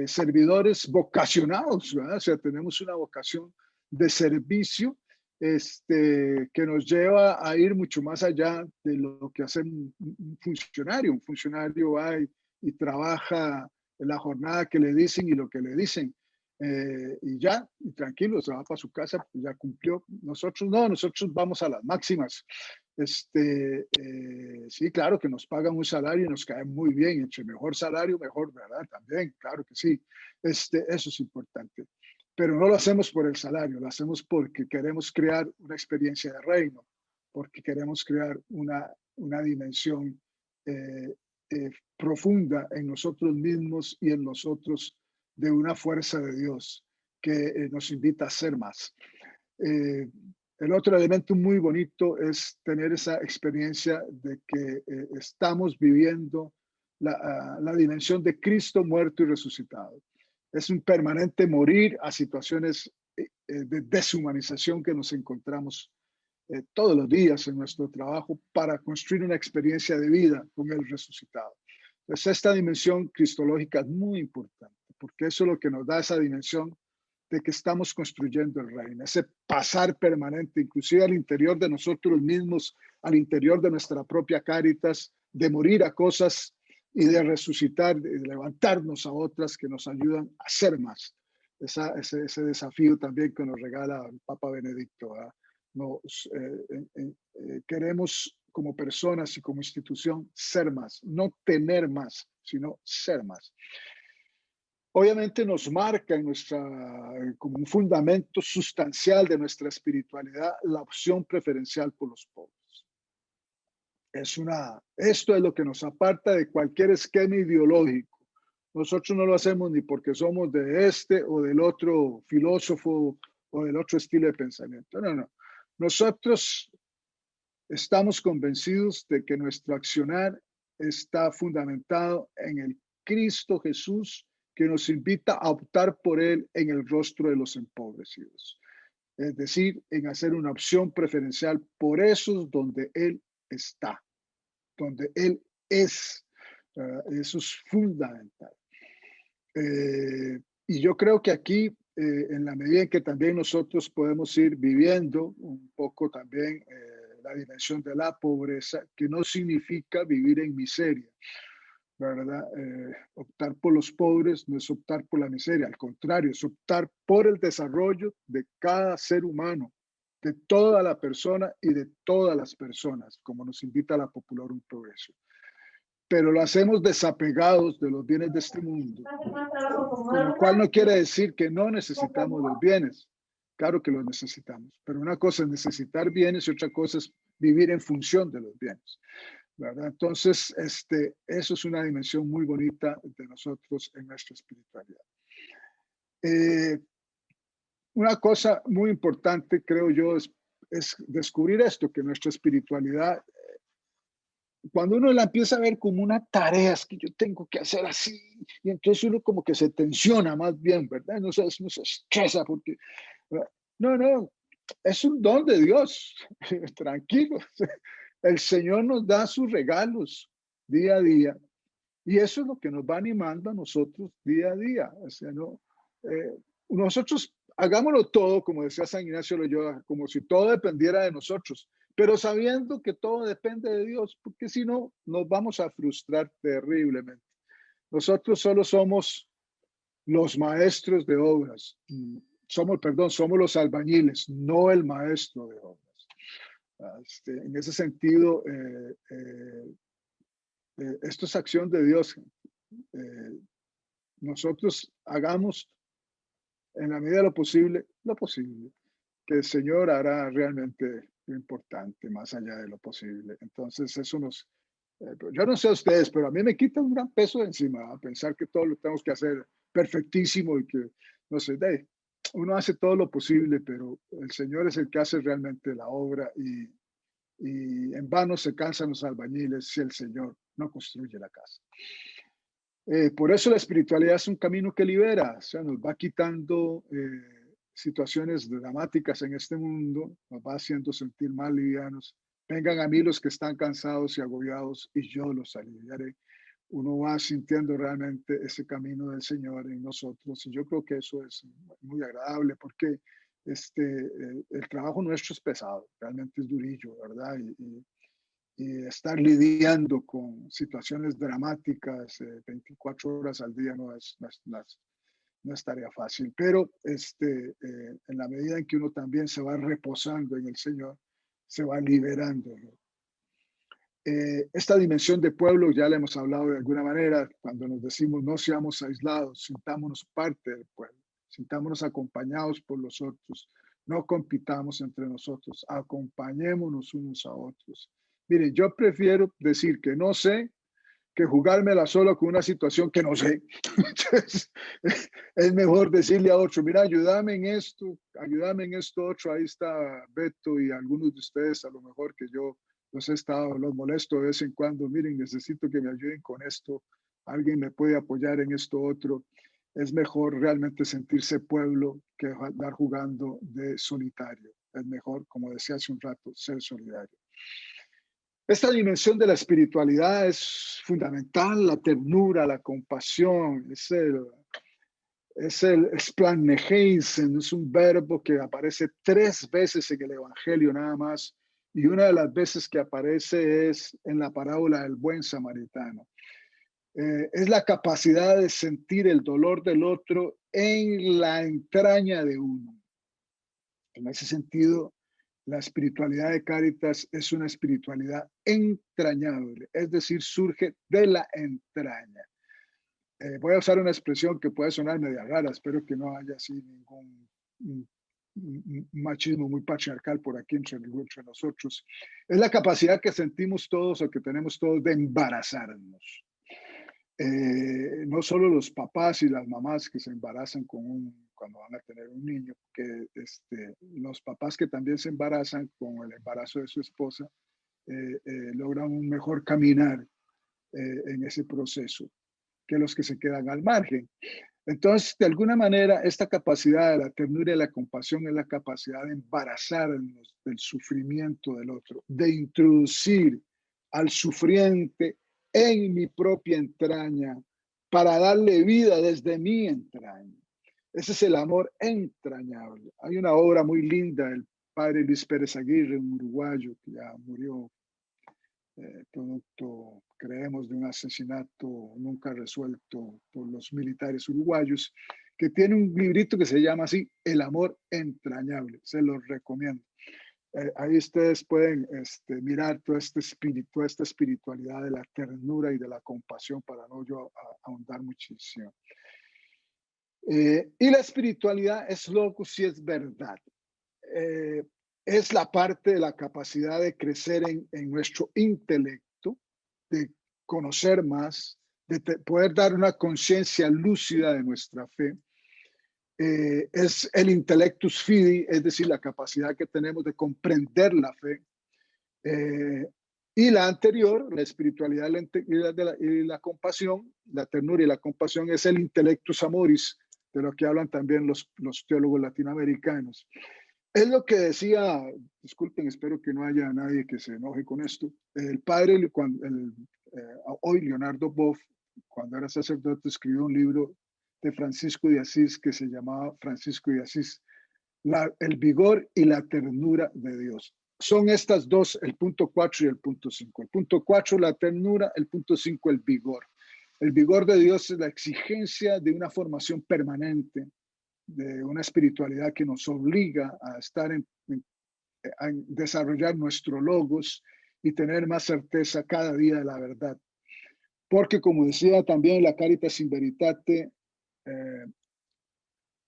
servidores vocacionados, ¿verdad? O sea, tenemos una vocación de servicio que nos lleva a ir mucho más allá de lo que hace un funcionario. Un funcionario va y trabaja en la jornada que le dicen y lo que le dicen. Y ya, y tranquilo, se va para su casa, pues ya cumplió. Nosotros no, nosotros vamos a las máximas. Sí, claro que nos pagan un salario y nos cae muy bien. Entre mejor salario, mejor, ¿verdad? También, claro que sí. Eso es importante. Pero no lo hacemos por el salario, lo hacemos porque queremos crear una experiencia de reino, porque queremos crear una dimensión profunda en nosotros mismos y en nosotros de una fuerza de Dios que nos invita a ser más. El otro elemento muy bonito es tener esa experiencia de que estamos viviendo la dimensión de Cristo muerto y resucitado. Es un permanente morir a situaciones de deshumanización que nos encontramos todos los días en nuestro trabajo para construir una experiencia de vida con el resucitado. Entonces, esta dimensión cristológica es muy importante, porque eso es lo que nos da esa dimensión de que estamos construyendo el reino, ese pasar permanente, inclusive al interior de nosotros mismos, al interior de nuestra propia Cáritas, de morir a cosas y de resucitar, de levantarnos a otras que nos ayudan a ser más. Ese desafío también que nos regala el Papa Benedicto. Queremos como personas y como institución ser más, no tener más, sino ser más. Obviamente nos marca en como un fundamento sustancial de nuestra espiritualidad la opción preferencial por los pobres. Esto es lo que nos aparta de cualquier esquema ideológico. Nosotros no lo hacemos ni porque somos de este o del otro filósofo o del otro estilo de pensamiento. No, no. Nosotros estamos convencidos de que nuestro accionar está fundamentado en el Cristo Jesús que nos invita a optar por Él en el rostro de los empobrecidos. Es decir, en hacer una opción preferencial por esos donde Él está, donde Él es. Eso es fundamental. Y yo creo que aquí, en la medida en que también nosotros podemos ir viviendo un poco también la dimensión de la pobreza, que no significa vivir en miseria, ¿verdad? Optar por los pobres no es optar por la miseria, al contrario, es optar por el desarrollo de cada ser humano, de toda la persona y de todas las personas, como nos invita la Popular Un Progreso. Pero lo hacemos desapegados de los bienes de este mundo, lo cual no quiere decir que no necesitamos los bienes. Claro que los necesitamos, pero una cosa es necesitar bienes y otra cosa es vivir en función de los bienes, ¿verdad? Entonces, eso es una dimensión muy bonita de nosotros en nuestra espiritualidad. Una cosa muy importante, creo yo, es descubrir esto, que nuestra espiritualidad, cuando uno la empieza a ver como una tarea, es que yo tengo que hacer así, y entonces uno como que se tensiona más bien, ¿verdad? No se estresa porque, no, es un don de Dios, tranquilo. El Señor nos da sus regalos día a día, y eso es lo que nos va animando a nosotros día a día. O sea, nosotros hagámoslo todo, como decía San Ignacio Loyola, como si todo dependiera de nosotros, pero sabiendo que todo depende de Dios, porque si no, nos vamos a frustrar terriblemente. Nosotros solo somos los maestros de obras. Somos los albañiles, no el maestro de obras. En ese sentido, esto es acción de Dios. Nosotros hagamos en la medida de lo posible, que el Señor hará realmente lo importante más allá de lo posible. Entonces, eso yo no sé a ustedes, pero a mí me quita un gran peso de encima, a pensar que todo lo tenemos que hacer perfectísimo y que, no sé, uno hace todo lo posible, pero el Señor es el que hace realmente la obra y en vano se cansan los albañiles si el Señor no construye la casa. Por eso la espiritualidad es un camino que libera, o sea, nos va quitando situaciones dramáticas en este mundo, nos va haciendo sentir más livianos. Vengan a mí los que están cansados y agobiados y yo los aliviaré. uno va sintiendo realmente ese camino del Señor en nosotros. Y yo creo que eso es muy agradable porque el trabajo nuestro es pesado, realmente es durillo, ¿verdad? Y estar lidiando con situaciones dramáticas 24 horas al día no es tarea fácil, pero en la medida en que uno también se va reposando en el Señor, se va liberando, ¿no? Esta dimensión de pueblo ya la hemos hablado de alguna manera cuando nos decimos no seamos aislados, sintámonos parte del pueblo, sintámonos acompañados por los otros, no compitamos entre nosotros, acompañémonos unos a otros. Miren, yo prefiero decir que no sé que jugármela solo con una situación que no sé. Entonces, es mejor decirle a otro, mira, ayúdame en ayúdame en esto otro, ahí está Beto y algunos de ustedes a lo mejor que yo los molesto de vez en cuando, miren, necesito que me ayuden con esto, alguien me puede apoyar en esto otro. Es mejor realmente sentirse pueblo que andar jugando de solitario. Es mejor, como decía hace un rato, ser solidario. Esta dimensión de la espiritualidad es fundamental, la ternura, la compasión, es el splanneheisen, es un verbo que aparece 3 veces en el Evangelio nada más, y una de las veces que aparece es en la parábola del buen samaritano. Es la capacidad de sentir el dolor del otro en la entraña de uno. En ese sentido, la espiritualidad de Cáritas es una espiritualidad entrañable, es decir, surge de la entraña. Voy a usar una expresión que puede sonar media rara, espero que no haya así ningún machismo muy patriarcal por aquí entre nosotros. Es la capacidad que sentimos todos o que tenemos todos de embarazarnos. No solo los papás y las mamás que se embarazan cuando van a tener un niño, que los papás que también se embarazan con el embarazo de su esposa logran un mejor caminar en ese proceso que los que se quedan al margen. Entonces, de alguna manera, esta capacidad de la ternura y la compasión es la capacidad de embarazarnos del sufrimiento del otro, de introducir al sufriente en mi propia entraña para darle vida desde mi entraña. Ese es el amor entrañable. Hay una obra muy linda del padre Luis Pérez Aguirre, un uruguayo que ya murió, producto, creemos, de un asesinato nunca resuelto por los militares uruguayos, que tiene un librito que se llama así, El amor entrañable. Se los recomiendo. Ahí ustedes pueden mirar todo este espíritu, esta espiritualidad de la ternura y de la compasión para no yo ahondar muchísimo. Y la espiritualidad es logos y es verdad. Es la parte de la capacidad de crecer en nuestro intelecto, de conocer más, de poder dar una conciencia lúcida de nuestra fe. Es el intellectus fidi, es decir, la capacidad que tenemos de comprender la fe. Y la anterior, la espiritualidad y la compasión, la ternura y la compasión, es el intellectus amoris, de lo que hablan también los teólogos latinoamericanos. Es lo que decía, disculpen, espero que no haya nadie que se enoje con esto, el padre, hoy Leonardo Boff, cuando era sacerdote, escribió un libro de Francisco de Asís que se llamaba Francisco de Asís, el vigor y la ternura de Dios. Son estas dos, el punto 4 y el punto 5. El punto 4, la ternura, el punto 5, el vigor. El vigor de Dios es la exigencia de una formación permanente, de una espiritualidad que nos obliga a estar a desarrollar nuestro logos y tener más certeza cada día de la verdad. Porque como decía también la Caritas in Veritate,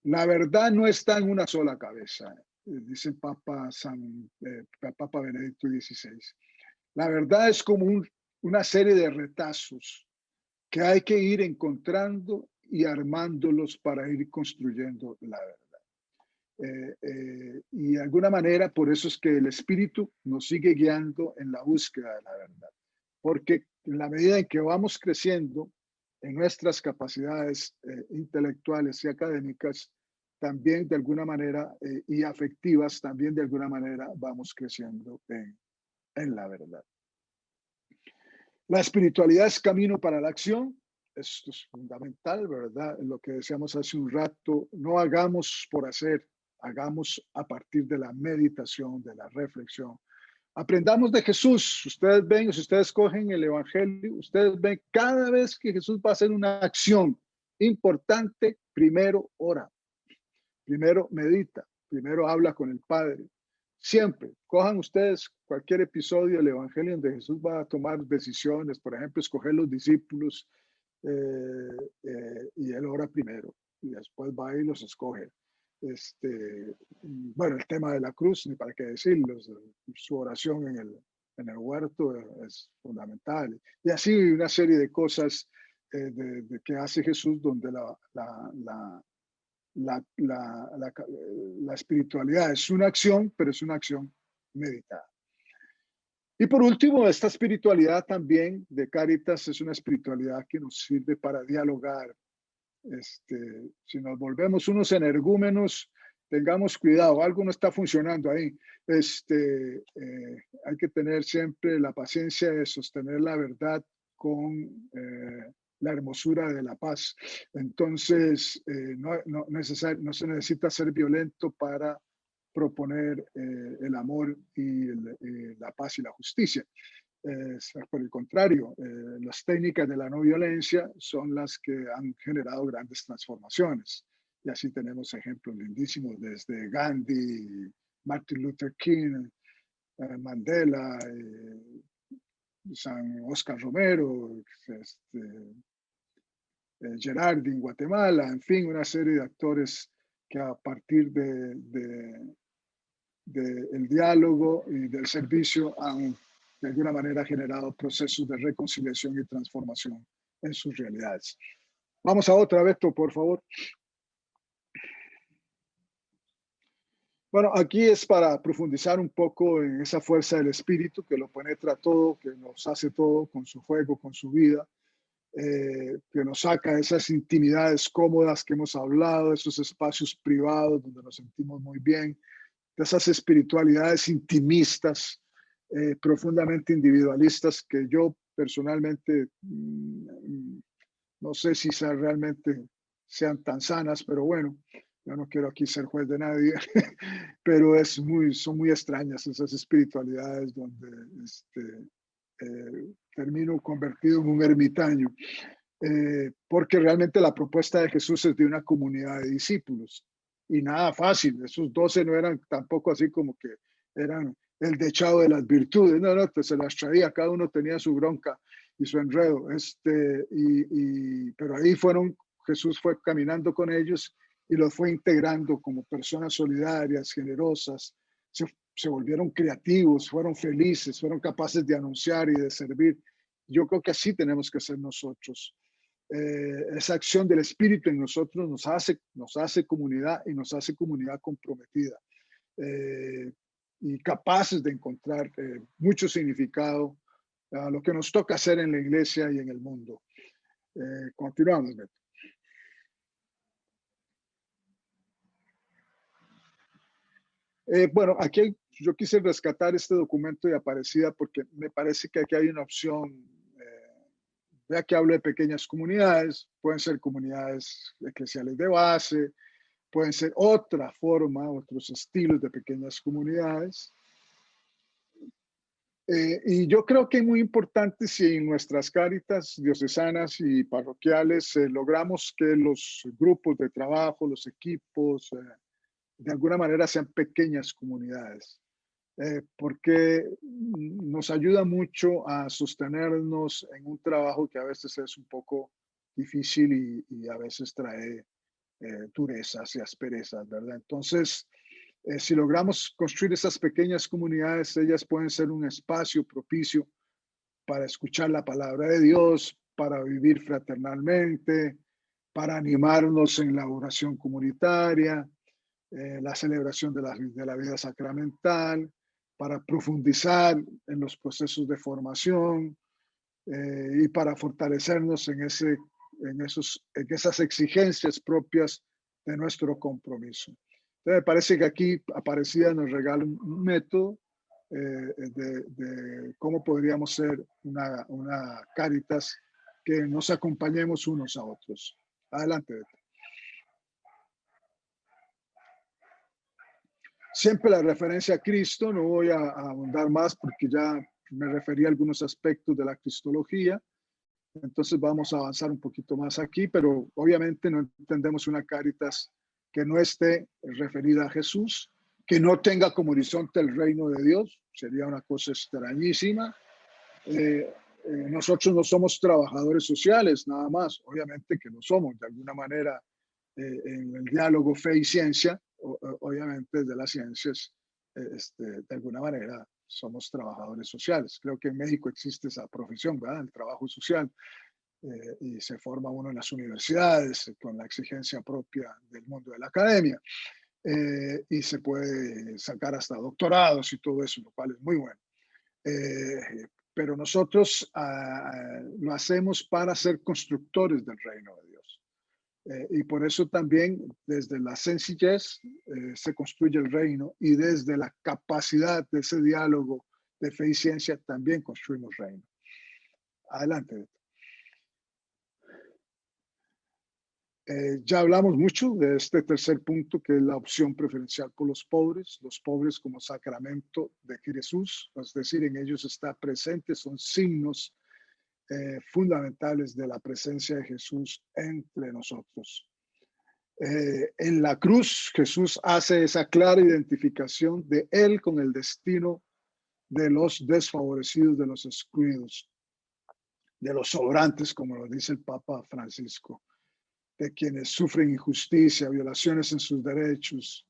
la verdad no está en una sola cabeza, dice Papa Benedicto XVI. La verdad es como una serie de retazos que hay que ir encontrando y armándolos para ir construyendo la verdad. Y de alguna manera, por eso es que el Espíritu nos sigue guiando en la búsqueda de la verdad. Porque en la medida en que vamos creciendo en nuestras capacidades intelectuales y académicas, también de alguna manera, y afectivas, también de alguna manera vamos creciendo en la verdad. La espiritualidad es camino para la acción. Esto es fundamental, ¿verdad? Lo que decíamos hace un rato, no hagamos por hacer, hagamos a partir de la meditación, de la reflexión. Aprendamos de Jesús. Ustedes ven, si ustedes cogen el Evangelio, ustedes ven cada vez que Jesús va a hacer una acción importante, primero ora, primero medita, primero habla con el Padre. Siempre, cojan ustedes cualquier episodio del Evangelio donde Jesús va a tomar decisiones, por ejemplo, escoger los discípulos, y él ora primero y después va y los escoge. Bueno, el tema de la cruz, ni para qué decirlo, su oración en el huerto es fundamental. Y así una serie de cosas de que hace Jesús, donde la espiritualidad es una acción, pero es una acción meditada. Y por último, esta espiritualidad también de Cáritas es una espiritualidad que nos sirve para dialogar. Si nos volvemos unos energúmenos, tengamos cuidado, algo no está funcionando ahí. Hay que tener siempre la paciencia de sostener la verdad con la hermosura de la paz. Entonces, no se necesita ser violento para proponer el amor y la paz y la justicia. Por el contrario, las técnicas de la no violencia son las que han generado grandes transformaciones. Y así tenemos ejemplos lindísimos desde Gandhi, Martin Luther King, Mandela, San Oscar Romero, Gerardi en Guatemala, en fin, una serie de actores que a partir del diálogo y del servicio han de alguna manera generado procesos de reconciliación y transformación en sus realidades. Vamos a otra, Beto, por favor. Bueno, aquí es para profundizar un poco en esa fuerza del espíritu que lo penetra todo, que nos hace todo con su fuego, con su vida, que nos saca de esas intimidades cómodas que hemos hablado, esos espacios privados donde nos sentimos muy bien, de esas espiritualidades intimistas, profundamente individualistas, que yo personalmente no sé si realmente sean tan sanas, pero bueno, yo no quiero aquí ser juez de nadie, pero son muy extrañas esas espiritualidades donde termino convertido en un ermitaño, porque realmente la propuesta de Jesús es de una comunidad de discípulos y nada fácil. Esos 12 no eran tampoco así como que eran el dechado de las virtudes, no, pues se las traía, cada uno tenía su bronca y su enredo, pero ahí Jesús fue caminando con ellos y los fue integrando como personas solidarias, generosas, se volvieron creativos, fueron felices, fueron capaces de anunciar y de servir. Yo creo que así tenemos que ser nosotros. Esa acción del Espíritu en nosotros nos hace comunidad y nos hace comunidad comprometida y capaces de encontrar mucho significado a lo que nos toca hacer en la iglesia y en el mundo. Continuamos, Beto. Bueno, aquí yo quise rescatar este documento de Aparecida porque me parece que aquí hay una opción. Ya que hablo de pequeñas comunidades, pueden ser comunidades eclesiales de base, pueden ser otra forma, otros estilos de pequeñas comunidades. Y yo creo que es muy importante si en nuestras cáritas diocesanas y parroquiales logramos que los grupos de trabajo, los equipos, de alguna manera sean pequeñas comunidades, porque nos ayuda mucho a sostenernos en un trabajo que a veces es un poco difícil y a veces trae durezas y asperezas, ¿verdad? Entonces, si logramos construir esas pequeñas comunidades, ellas pueden ser un espacio propicio para escuchar la palabra de Dios, para vivir fraternalmente, para animarnos en la oración comunitaria, la celebración de la vida sacramental, para profundizar en los procesos de formación y para fortalecernos en esas exigencias propias de nuestro compromiso. Entonces, me parece que aquí Aparecida nos regala un método de cómo podríamos ser una Cáritas que nos acompañemos unos a otros. Adelante, Beto. Siempre la referencia a Cristo, no voy a ahondar más porque ya me referí a algunos aspectos de la cristología, entonces vamos a avanzar un poquito más aquí, pero obviamente no entendemos una Cáritas que no esté referida a Jesús, que no tenga como horizonte el reino de Dios, sería una cosa extrañísima. Nosotros no somos trabajadores sociales, nada más, obviamente que lo somos, de alguna manera, en el diálogo fe y ciencia, obviamente de las ciencias, de alguna manera somos trabajadores sociales. Creo que en México existe esa profesión, ¿verdad? El trabajo social, y se forma uno en las universidades con la exigencia propia del mundo de la academia, y se puede sacar hasta doctorados y todo eso, lo cual es muy bueno. Pero nosotros lo hacemos para ser constructores del reino de Dios. Y por eso también desde la sencillez se construye el reino, y desde la capacidad de ese diálogo de fe y ciencia también construimos reino. Adelante. Ya hablamos mucho de este tercer punto, que es la opción preferencial por los pobres como sacramento de Jesús, es decir, en ellos está presente, son signos fundamentales de la presencia de Jesús entre nosotros. En la cruz, Jesús hace esa clara identificación de Él con el destino de los desfavorecidos, de los excluidos, de los sobrantes, como lo dice el Papa Francisco, de quienes sufren injusticia, violaciones en sus derechos,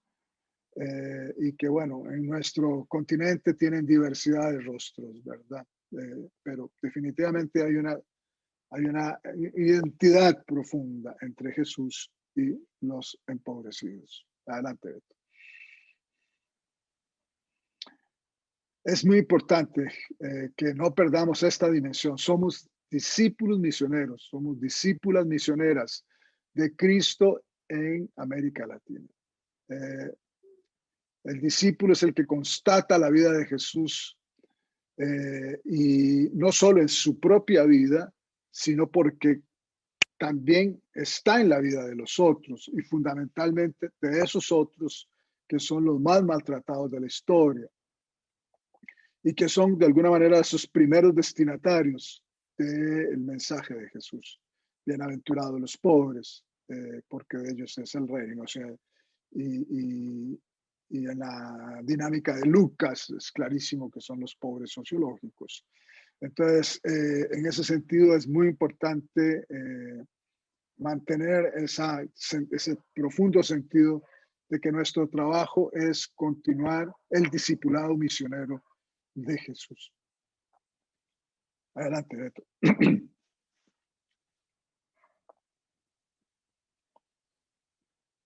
y que, bueno, en nuestro continente tienen diversidad de rostros, ¿verdad? Pero definitivamente hay una identidad profunda entre Jesús y los empobrecidos. Adelante, Beto. Es muy importante que no perdamos esta dimensión. Somos discípulos misioneros, somos discípulas misioneras de Cristo en América Latina. El discípulo es el que constata la vida de Jesús, y no solo en su propia vida, sino porque también está en la vida de los otros, y fundamentalmente de esos otros que son los más maltratados de la historia y que son de alguna manera sus primeros destinatarios del mensaje de Jesús. Bienaventurados los pobres, porque de ellos es el reino. O sea, y en la dinámica de Lucas es clarísimo que son los pobres sociológicos. Entonces, en ese sentido es muy importante mantener ese profundo sentido de que nuestro trabajo es continuar el discipulado misionero de Jesús. Adelante, Beto.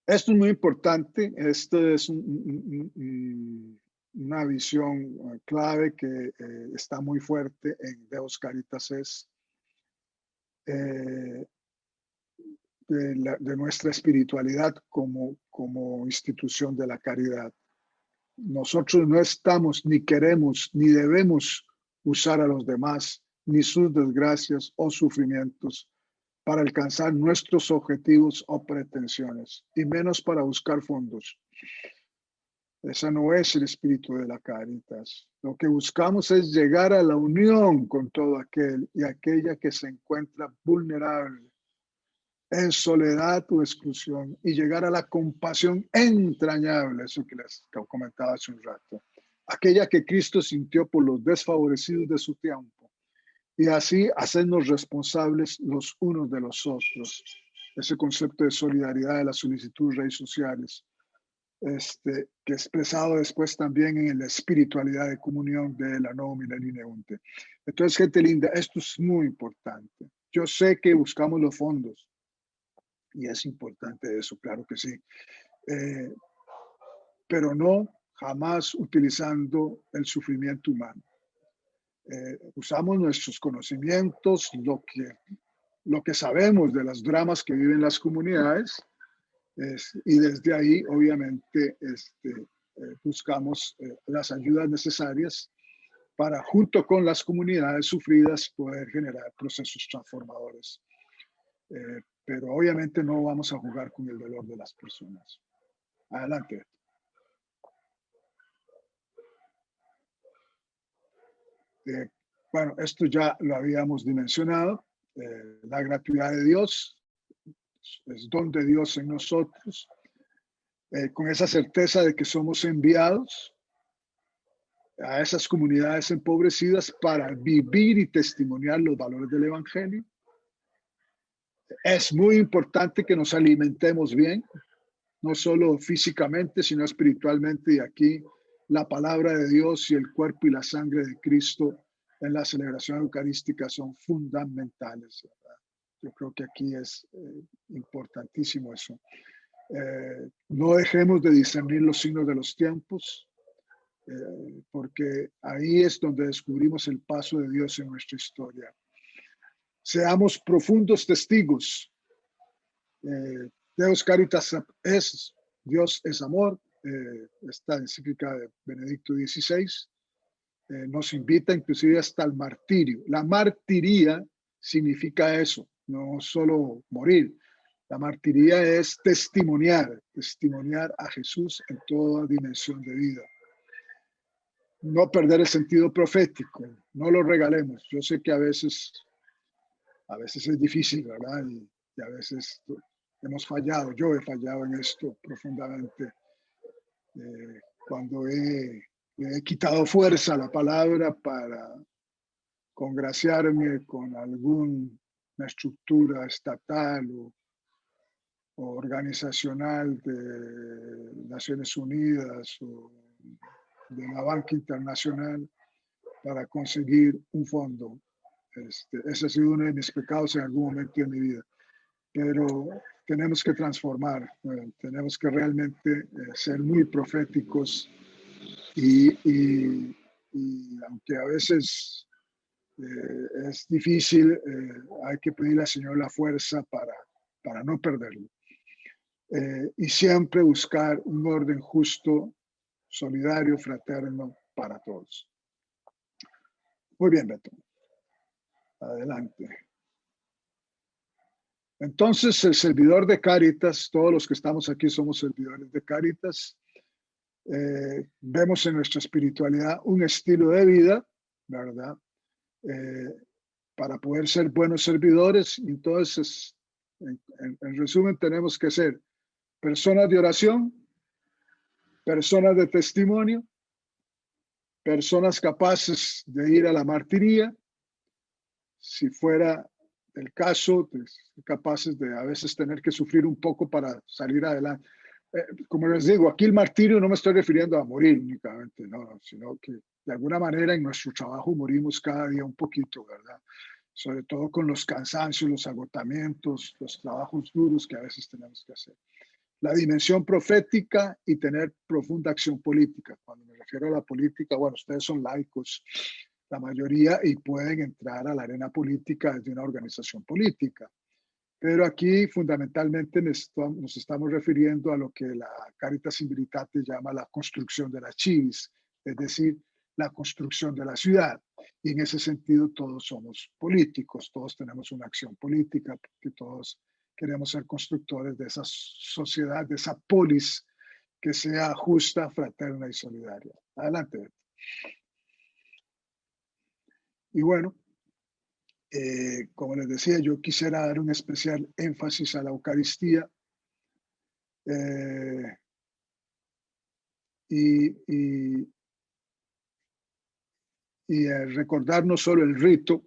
Esto es muy importante. Esto es una visión clave que está muy fuerte en Deus Caritas Es, de nuestra espiritualidad como institución de la caridad. Nosotros no estamos, ni queremos, ni debemos usar a los demás, ni sus desgracias o sufrimientos para alcanzar nuestros objetivos o pretensiones, y menos para buscar fondos. Esa no es el espíritu de la Cáritas. Lo que buscamos es llegar a la unión con todo aquel y aquella que se encuentra vulnerable, en soledad o exclusión, y llegar a la compasión entrañable, eso que les comentaba hace un rato, aquella que Cristo sintió por los desfavorecidos de su tiempo, y así hacernos responsables los unos de los otros. Ese concepto de solidaridad, de la solicitud de redes sociales, que expresado después también en la espiritualidad de comunión de la nómina lineunte. Entonces, gente linda, esto es muy importante. Yo sé que buscamos los fondos, y es importante eso, claro que sí, pero no jamás utilizando el sufrimiento humano. Usamos nuestros conocimientos, lo que sabemos de los dramas que viven las comunidades, y desde ahí obviamente buscamos las ayudas necesarias para, junto con las comunidades sufridas, poder generar procesos transformadores. Pero obviamente no vamos a jugar con el dolor de las personas. Adelante. Bueno, esto ya lo habíamos dimensionado. La gratuidad de Dios es don de Dios en nosotros. Con esa certeza de que somos enviados a esas comunidades empobrecidas para vivir y testimoniar los valores del Evangelio. Es muy importante que nos alimentemos bien, no solo físicamente, sino espiritualmente. Y aquí la palabra de Dios y el cuerpo y la sangre de Cristo en la celebración eucarística son fundamentales, ¿verdad? Yo creo que aquí es importantísimo eso. No dejemos de discernir los signos de los tiempos, porque ahí es donde descubrimos el paso de Dios en nuestra historia. Seamos profundos testigos. Deus Caritas es, Dios es amor. Esta encíclica de Benedicto XVI nos invita inclusive hasta el martirio. La martiría significa eso, no solo morir. La martiría es testimoniar a Jesús en toda dimensión de vida. No perder el sentido profético, no lo regalemos. Yo sé que a veces es difícil, ¿verdad? Y a veces hemos fallado. Yo he fallado en esto profundamente. Cuando he quitado fuerza a la palabra para congraciarme con alguna estructura estatal o organizacional de Naciones Unidas o de la banca internacional para conseguir un fondo. Ese ha sido uno de mis pecados en algún momento de mi vida. Pero tenemos que transformar, tenemos que realmente ser muy proféticos y aunque a veces es difícil, hay que pedirle al Señor la fuerza para no perderlo. Y siempre buscar un orden justo, solidario, fraterno para todos. Muy bien, Beto. Adelante. Entonces, el servidor de Cáritas, todos los que estamos aquí somos servidores de Cáritas. Vemos en nuestra espiritualidad un estilo de vida, ¿verdad? Para poder ser buenos servidores. Entonces, en resumen, tenemos que ser personas de oración, personas de testimonio, personas capaces de ir a la martiría, si fuera el caso, capaces de a veces tener que sufrir un poco para salir adelante. Como les digo, aquí el martirio no me estoy refiriendo a morir únicamente, no, sino que de alguna manera en nuestro trabajo morimos cada día un poquito, ¿verdad? Sobre todo con los cansancios, los agotamientos, los trabajos duros que a veces tenemos que hacer. La dimensión profética y tener profunda acción política. Cuando me refiero a la política, bueno, ustedes son laicos, la mayoría, y pueden entrar a la arena política desde una organización política. Pero aquí fundamentalmente nos estamos refiriendo a lo que la Caritas in Veritate llama la construcción de la civis, es decir, la construcción de la ciudad. Y en ese sentido todos somos políticos, todos tenemos una acción política, porque todos queremos ser constructores de esa sociedad, de esa polis que sea justa, fraterna y solidaria. Adelante. Y bueno, como les decía, yo quisiera dar un especial énfasis a la Eucaristía y recordar no solo el rito,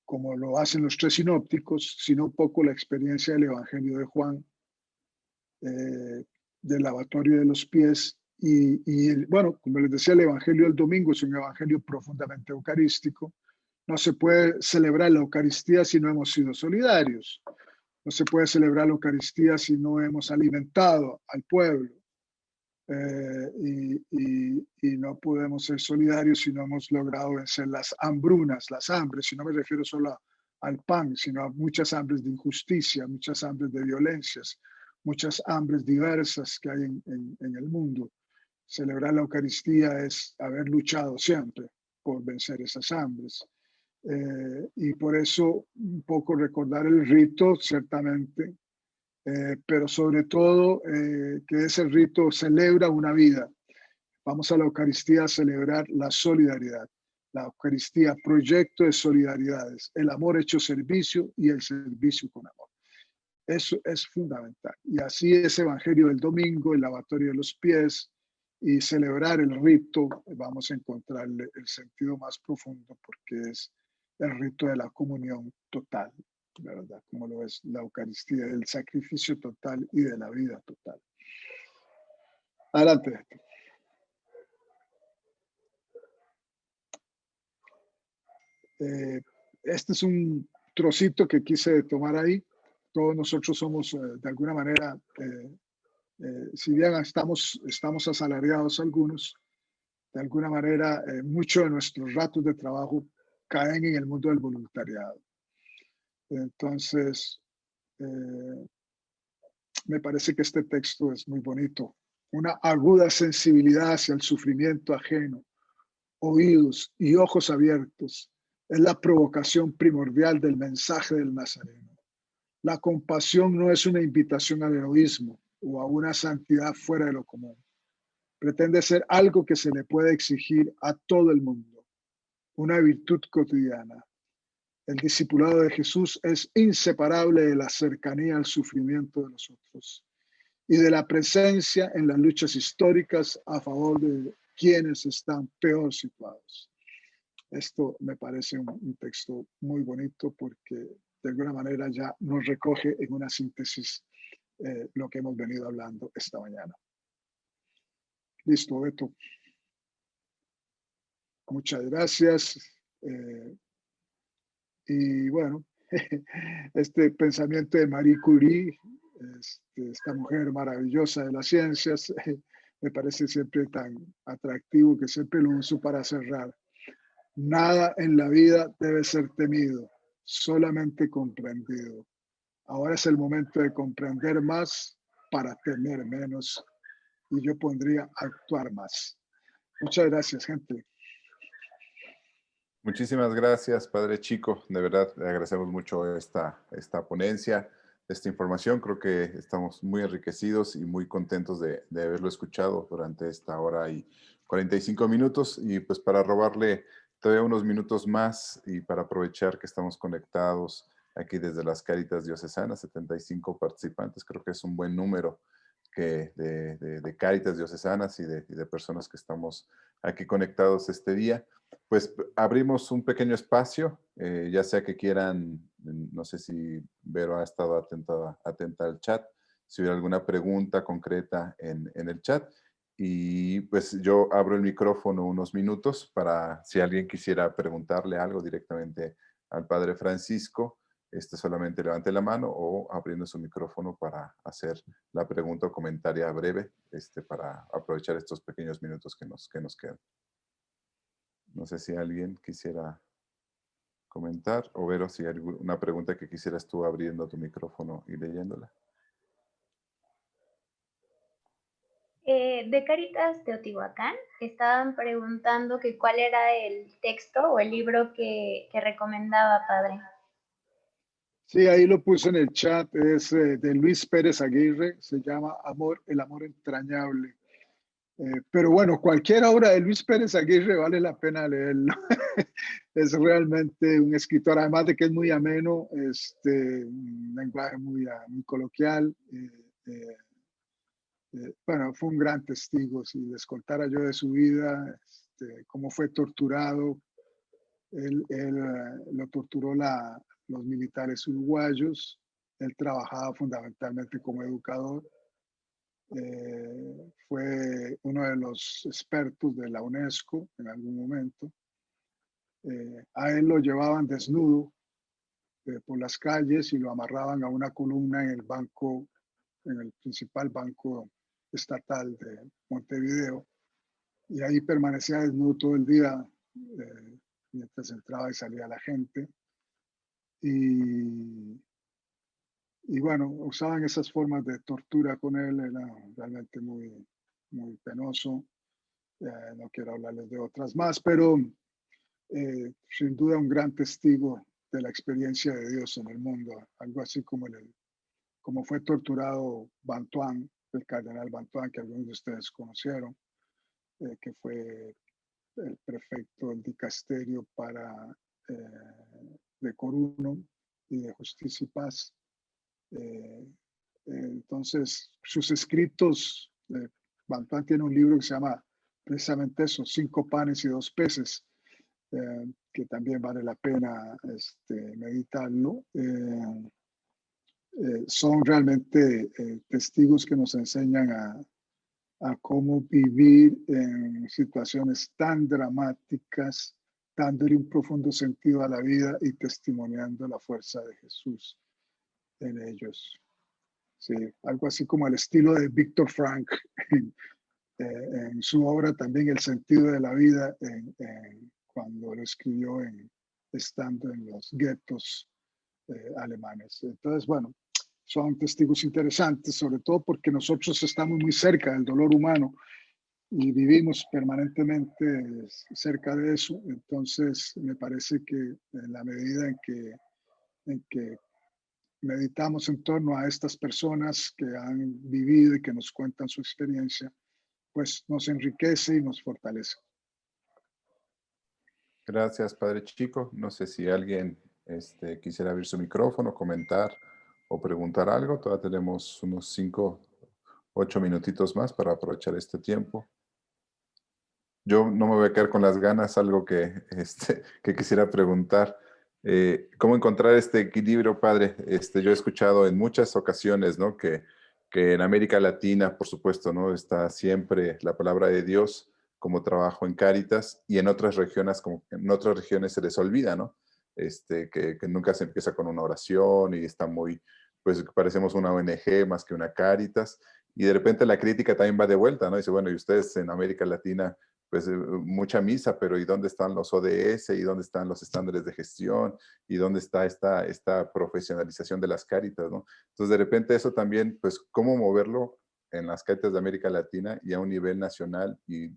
como lo hacen los tres sinópticos, sino un poco la experiencia del Evangelio de Juan, del lavatorio de los pies. Bueno, como les decía, el Evangelio del domingo es un evangelio profundamente eucarístico. No se puede celebrar la Eucaristía si no hemos sido solidarios. No se puede celebrar la Eucaristía si no hemos alimentado al pueblo. Y no podemos ser solidarios si no hemos logrado vencer las hambrunas, las hambres. Y no me refiero solo al pan, sino a muchas hambres de injusticia, muchas hambres de violencias, muchas hambres diversas que hay en el mundo. Celebrar la Eucaristía es haber luchado siempre por vencer esas hambres. Y por eso un poco recordar el rito, ciertamente, pero sobre todo que ese rito celebra una vida. Vamos a la Eucaristía a celebrar la solidaridad. La Eucaristía, proyecto de solidaridades, el amor hecho servicio y el servicio con amor. Eso es fundamental. Y así ese Evangelio del domingo, el lavatorio de los pies y celebrar el rito, vamos a encontrarle el sentido más profundo porque es el rito de la comunión total, ¿verdad? Como lo es la Eucaristía, del sacrificio total y de la vida total. Adelante. Este es un trocito que quise tomar ahí. Todos nosotros somos, de alguna manera, si bien estamos asalariados algunos, de alguna manera, muchos de nuestros ratos de trabajo caen en el mundo del voluntariado. Entonces, me parece que este texto es muy bonito. Una aguda sensibilidad hacia el sufrimiento ajeno, oídos y ojos abiertos, es la provocación primordial del mensaje del Nazareno. La compasión no es una invitación al heroísmo o a una santidad fuera de lo común. Pretende ser algo que se le puede exigir a todo el mundo, una virtud cotidiana. El discipulado de Jesús es inseparable de la cercanía al sufrimiento de los otros y de la presencia en las luchas históricas a favor de quienes están peor situados. Esto me parece un texto muy bonito porque de alguna manera ya nos recoge en una síntesis lo que hemos venido hablando esta mañana. Listo, Beto. Muchas gracias. Y bueno, este pensamiento de Marie Curie, esta mujer maravillosa de las ciencias, me parece siempre tan atractivo que siempre lo uso para cerrar. Nada en la vida debe ser temido, solamente comprendido. Ahora es el momento de comprender más para temer menos. Y yo pondría actuar más. Muchas gracias, gente. Muchísimas gracias, Padre Chico. De verdad, le agradecemos mucho esta ponencia, esta información. Creo que estamos muy enriquecidos y muy contentos de haberlo escuchado durante esta hora y 45 minutos. Y pues para robarle todavía unos minutos más y para aprovechar que estamos conectados aquí desde las Cáritas Diocesanas, 75 participantes, creo que es un buen número de Cáritas Diocesanas y de personas que estamos aquí conectados este día. Pues abrimos un pequeño espacio, ya sea que quieran, no sé si Vero ha estado atenta al chat, si hubiera alguna pregunta concreta en el chat. Y pues yo abro el micrófono unos minutos para si alguien quisiera preguntarle algo directamente al Padre Francisco, solamente levante la mano o abriendo su micrófono para hacer la pregunta o comentario breve, para aprovechar estos pequeños minutos que nos quedan. No sé si alguien quisiera comentar o Vero, si hay alguna pregunta que quisieras tú abriendo tu micrófono y leyéndola. De Cáritas Teotihuacán estaban preguntando que cuál era el texto o el libro que recomendaba, Padre. Sí, ahí lo puse en el chat, es de Luis Pérez Aguirre, se llama El amor entrañable. Pero bueno, cualquier obra de Luis Pérez Aguirre vale la pena leerlo. Es realmente un escritor, además de que es muy ameno, un lenguaje muy coloquial. Bueno, fue un gran testigo. Si les contara yo de su vida, cómo fue torturado, él lo torturó los militares uruguayos. Él trabajaba fundamentalmente como educador. Fue uno de los expertos de la UNESCO en algún momento. A él lo llevaban desnudo por las calles y lo amarraban a una columna en el banco, en el principal banco estatal de Montevideo, y ahí permanecía desnudo todo el día mientras entraba y salía la gente. Y bueno, usaban esas formas de tortura con él, era realmente muy, muy penoso. No quiero hablarles de otras más, pero sin duda un gran testigo de la experiencia de Dios en el mundo, algo así como fue torturado Bantuán, el cardenal Bantuán, que algunos de ustedes conocieron, que fue el prefecto del dicasterio de Coruno y de Justicia y Paz. Entonces, sus escritos, Bantuán tiene un libro que se llama precisamente eso, 5 panes y 2 peces, que también vale la pena meditarlo. Son realmente testigos que nos enseñan a cómo vivir en situaciones tan dramáticas, dándole un profundo sentido a la vida y testimoniando la fuerza de Jesús en ellos. Sí, algo así como el estilo de Víctor Frank en su obra también El sentido de la vida, cuando lo escribió estando en los guetos alemanes. Entonces, bueno, son testigos interesantes, sobre todo porque nosotros estamos muy cerca del dolor humano y vivimos permanentemente cerca de eso. Entonces, me parece que en la medida en que meditamos en torno a estas personas que han vivido y que nos cuentan su experiencia, pues nos enriquece y nos fortalece. Gracias, Padre Chico. No sé si alguien quisiera abrir su micrófono, comentar o preguntar algo. Todavía tenemos unos 5, 8 minutitos más para aprovechar este tiempo. Yo no me voy a quedar con las ganas, algo que quisiera preguntar. ¿Cómo encontrar este equilibrio, Padre? Yo he escuchado en muchas ocasiones, ¿no? Que en América Latina, por supuesto, ¿no? Está siempre la palabra de Dios como trabajo en Cáritas, y en otras regiones, se les olvida, ¿no? Que nunca se empieza con una oración y está muy, pues parecemos una ONG más que una Cáritas, y de repente la crítica también va de vuelta, ¿no? Dice, bueno, y ustedes en América Latina, pues mucha misa, pero ¿y dónde están los ODS? ¿Y dónde están los estándares de gestión? ¿Y dónde está esta profesionalización de las Cáritas, ¿no? Entonces, de repente eso también, pues, ¿cómo moverlo en las Cáritas de América Latina y a un nivel nacional y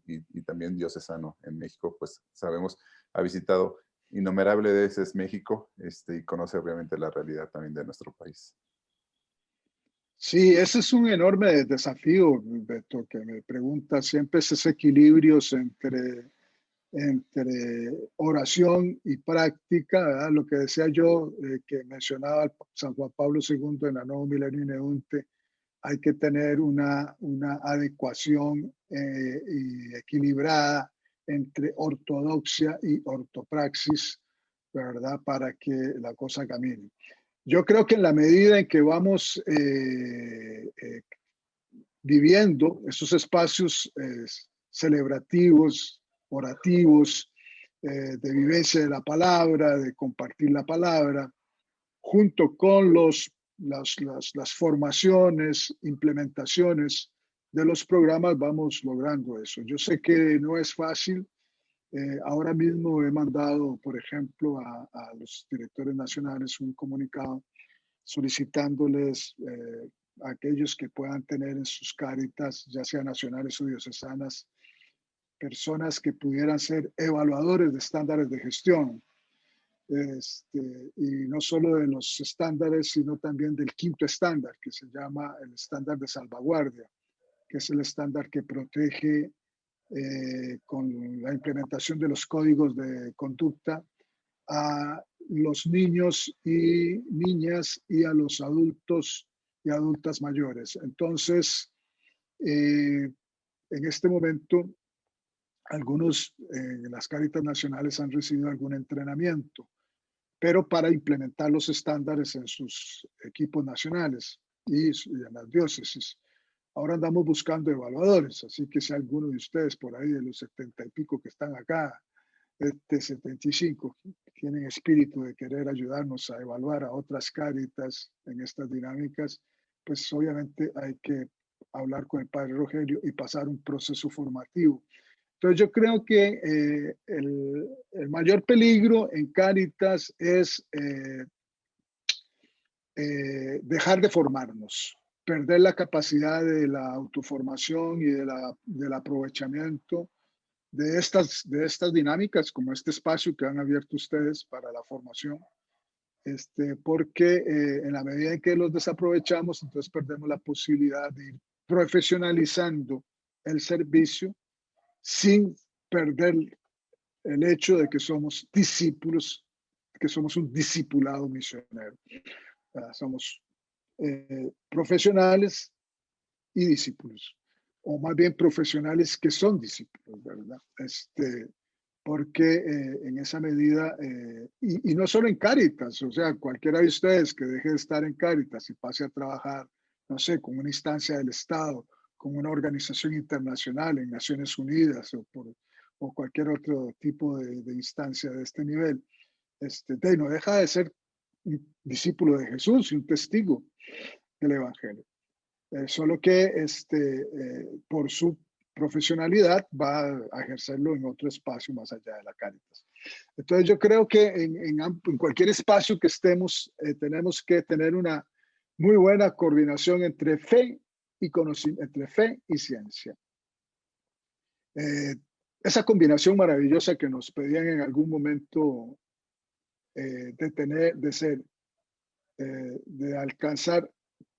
también diocesano? En México, pues, sabemos, ha visitado innumerables veces México, y conoce obviamente la realidad también de nuestro país. Sí, ese es un enorme desafío, Beto, que me pregunta siempre esos equilibrios entre oración y práctica, ¿verdad? Lo que decía yo, que mencionaba San Juan Pablo II en la Nuevo Milenio Ineunte, hay que tener una adecuación y equilibrada entre ortodoxia y ortopraxis, ¿verdad? Para que la cosa camine. Yo creo que en la medida en que vamos viviendo esos espacios celebrativos, orativos, de vivencia de la palabra, de compartir la palabra, junto con las formaciones, implementaciones de los programas, vamos logrando eso. Yo sé que no es fácil. Ahora mismo he mandado, por ejemplo, a los directores nacionales un comunicado solicitándoles a aquellos que puedan tener en sus cáritas, ya sean nacionales o diocesanas, personas que pudieran ser evaluadores de estándares de gestión. Y no solo de los estándares, sino también del 5º estándar, que se llama el estándar de salvaguardia, que es el estándar que protege con la implementación de los códigos de conducta a los niños y niñas y a los adultos y adultas mayores. Entonces, en este momento, algunos en las Cáritas Nacionales han recibido algún entrenamiento, pero para implementar los estándares en sus equipos nacionales y en las diócesis. Ahora andamos buscando evaluadores, así que si alguno de ustedes por ahí de los 70 y pico que están acá, 75, tienen espíritu de querer ayudarnos a evaluar a otras Cáritas en estas dinámicas, pues obviamente hay que hablar con el Padre Rogelio y pasar un proceso formativo. Entonces yo creo que el mayor peligro en Cáritas es dejar de formarnos, perder la capacidad de la autoformación y del aprovechamiento de estas dinámicas, como este espacio que han abierto ustedes para la formación, porque en la medida en que los desaprovechamos, entonces perdemos la posibilidad de ir profesionalizando el servicio sin perder el hecho de que somos discípulos, que somos un discipulado misionero. Somos profesionales y discípulos, o más bien profesionales que son discípulos, ¿verdad? Porque en esa medida, y no solo en Cáritas, o sea, cualquiera de ustedes que deje de estar en Cáritas y pase a trabajar, no sé, con una instancia del Estado, con una organización internacional en Naciones Unidas o cualquier otro tipo de instancia de este nivel, no deja de ser un discípulo de Jesús y un testigo del Evangelio. Solo que por su profesionalidad va a ejercerlo en otro espacio más allá de la Cáritas. Entonces yo creo que en cualquier espacio que estemos, tenemos que tener una muy buena coordinación entre fe y conocimiento, entre fe y ciencia. Esa combinación maravillosa que nos pedían en algún momento de alcanzar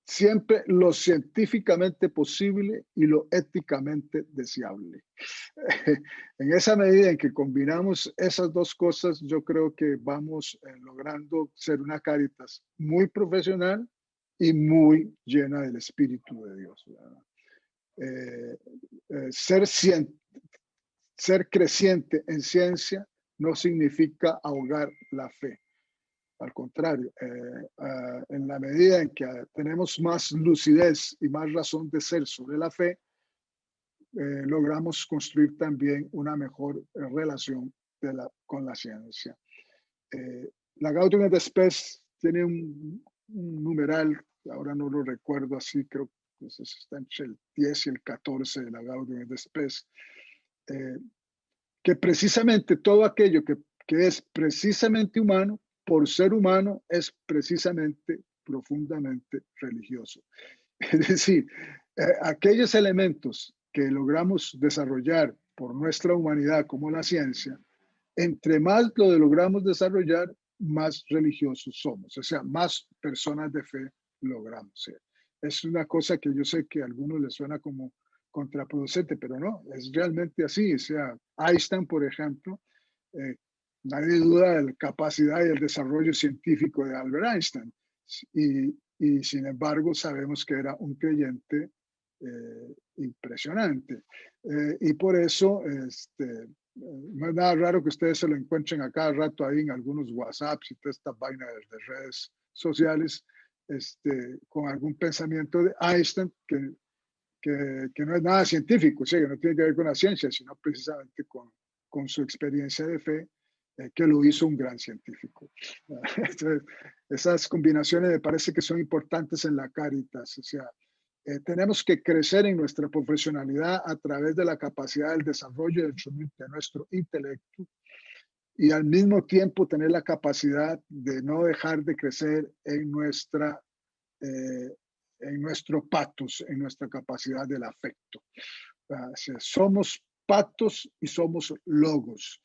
siempre lo científicamente posible y lo éticamente deseable. En esa medida en que combinamos esas dos cosas, yo creo que vamos logrando ser una Cáritas muy profesional y muy llena del Espíritu de Dios. Ser creciente en ciencia no significa ahogar la fe. Al contrario, en la medida en que tenemos más lucidez y más razón de ser sobre la fe, logramos construir también una mejor relación con la ciencia. La Gaudium et Spes tiene un numeral, ahora no lo recuerdo así, creo que está entre el 10 y el 14 de la Gaudium et Spes, que precisamente todo aquello que es precisamente humano, por ser humano, es precisamente profundamente religioso. Es decir, aquellos elementos que logramos desarrollar por nuestra humanidad como la ciencia, entre más lo logramos desarrollar, más religiosos somos, o sea, más personas de fe logramos ser. Es una cosa que yo sé que a algunos les suena como contraproducente, pero no, es realmente así. O sea, Einstein, por ejemplo, nadie duda de la capacidad y el desarrollo científico de Albert Einstein, y sin embargo sabemos que era un creyente impresionante. Y por eso no es nada raro que ustedes se lo encuentren a cada rato ahí en algunos WhatsApps y todas estas vainas de redes sociales, con algún pensamiento de Einstein que no es nada científico, o sea, que no tiene que ver con la ciencia, sino precisamente con su experiencia de fe, que lo hizo un gran científico. Entonces, esas combinaciones me parece que son importantes en la Cáritas. O sea, tenemos que crecer en nuestra profesionalidad a través de la capacidad del desarrollo de nuestro intelecto, y al mismo tiempo tener la capacidad de no dejar de crecer en nuestro pathos, en nuestra capacidad del afecto. O sea, somos pathos y somos logos.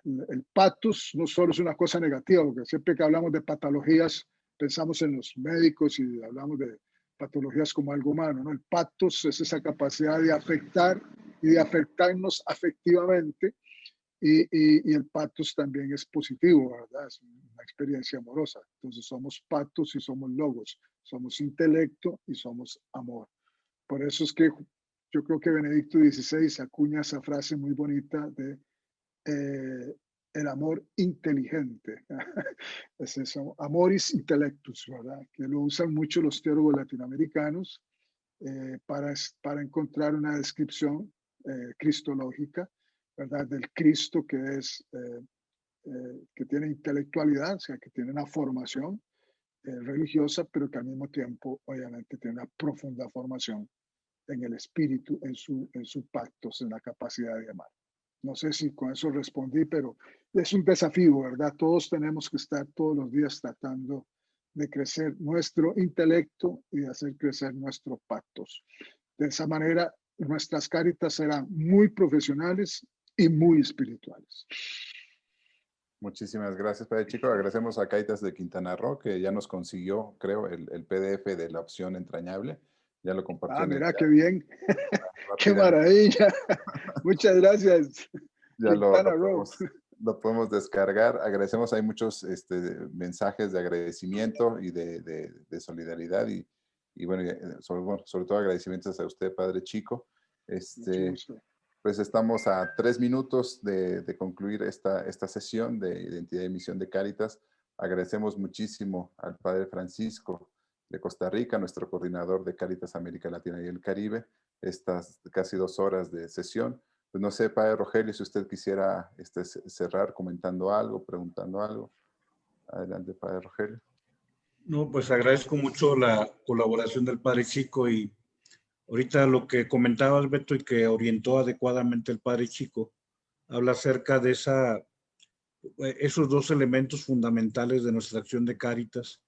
El pathos no solo es una cosa negativa, porque siempre que hablamos de patologías pensamos en los médicos y hablamos de patologías como algo humano, ¿no? El pathos es esa capacidad de afectar y de afectarnos afectivamente, y el pathos también es positivo, ¿verdad? Es una experiencia amorosa. Entonces somos pathos y somos logos, somos intelecto y somos amor. Por eso es que yo creo que Benedicto XVI acuña esa frase muy bonita de el amor inteligente. Es eso, amoris intellectus, ¿verdad? Que lo usan mucho los teólogos latinoamericanos para encontrar una descripción cristológica, ¿verdad? Del Cristo que tiene intelectualidad, o sea, que tiene una formación religiosa, pero que al mismo tiempo, obviamente, tiene una profunda formación en el espíritu, en su pactos, en la capacidad de amar. No sé si con eso respondí, pero es un desafío, ¿verdad? Todos tenemos que estar todos los días tratando de crecer nuestro intelecto y de hacer crecer nuestros pactos. De esa manera nuestras Cáritas serán muy profesionales y muy espirituales. Muchísimas gracias, Padre Chico. Agradecemos a Cáritas de Quintana Roo, que ya nos consiguió, creo, el PDF de la opción entrañable. Ya lo compartió Ah, en el mira, chat. qué bien. Qué Rápidamente. maravilla. Muchas gracias. Ya Quintana Roo. lo podemos descargar. Agradecemos, hay muchos mensajes de agradecimiento y de solidaridad y bueno, sobre todo agradecimientos a usted, Padre Chico. Mucho gusto. Pues estamos a 3 minutos de concluir esta sesión de Identidad y Misión de Cáritas. Agradecemos muchísimo al Padre Francisco de Costa Rica, nuestro coordinador de Cáritas América Latina y el Caribe, estas casi 2 horas de sesión. Pues no sé, Padre Rogelio, si usted quisiera cerrar comentando algo, preguntando algo. Adelante, Padre Rogelio. No, pues agradezco mucho la colaboración del Padre Chico y ahorita lo que comentabas, Beto, y que orientó adecuadamente el Padre Chico, habla acerca de esos 2 elementos fundamentales de nuestra acción de Cáritas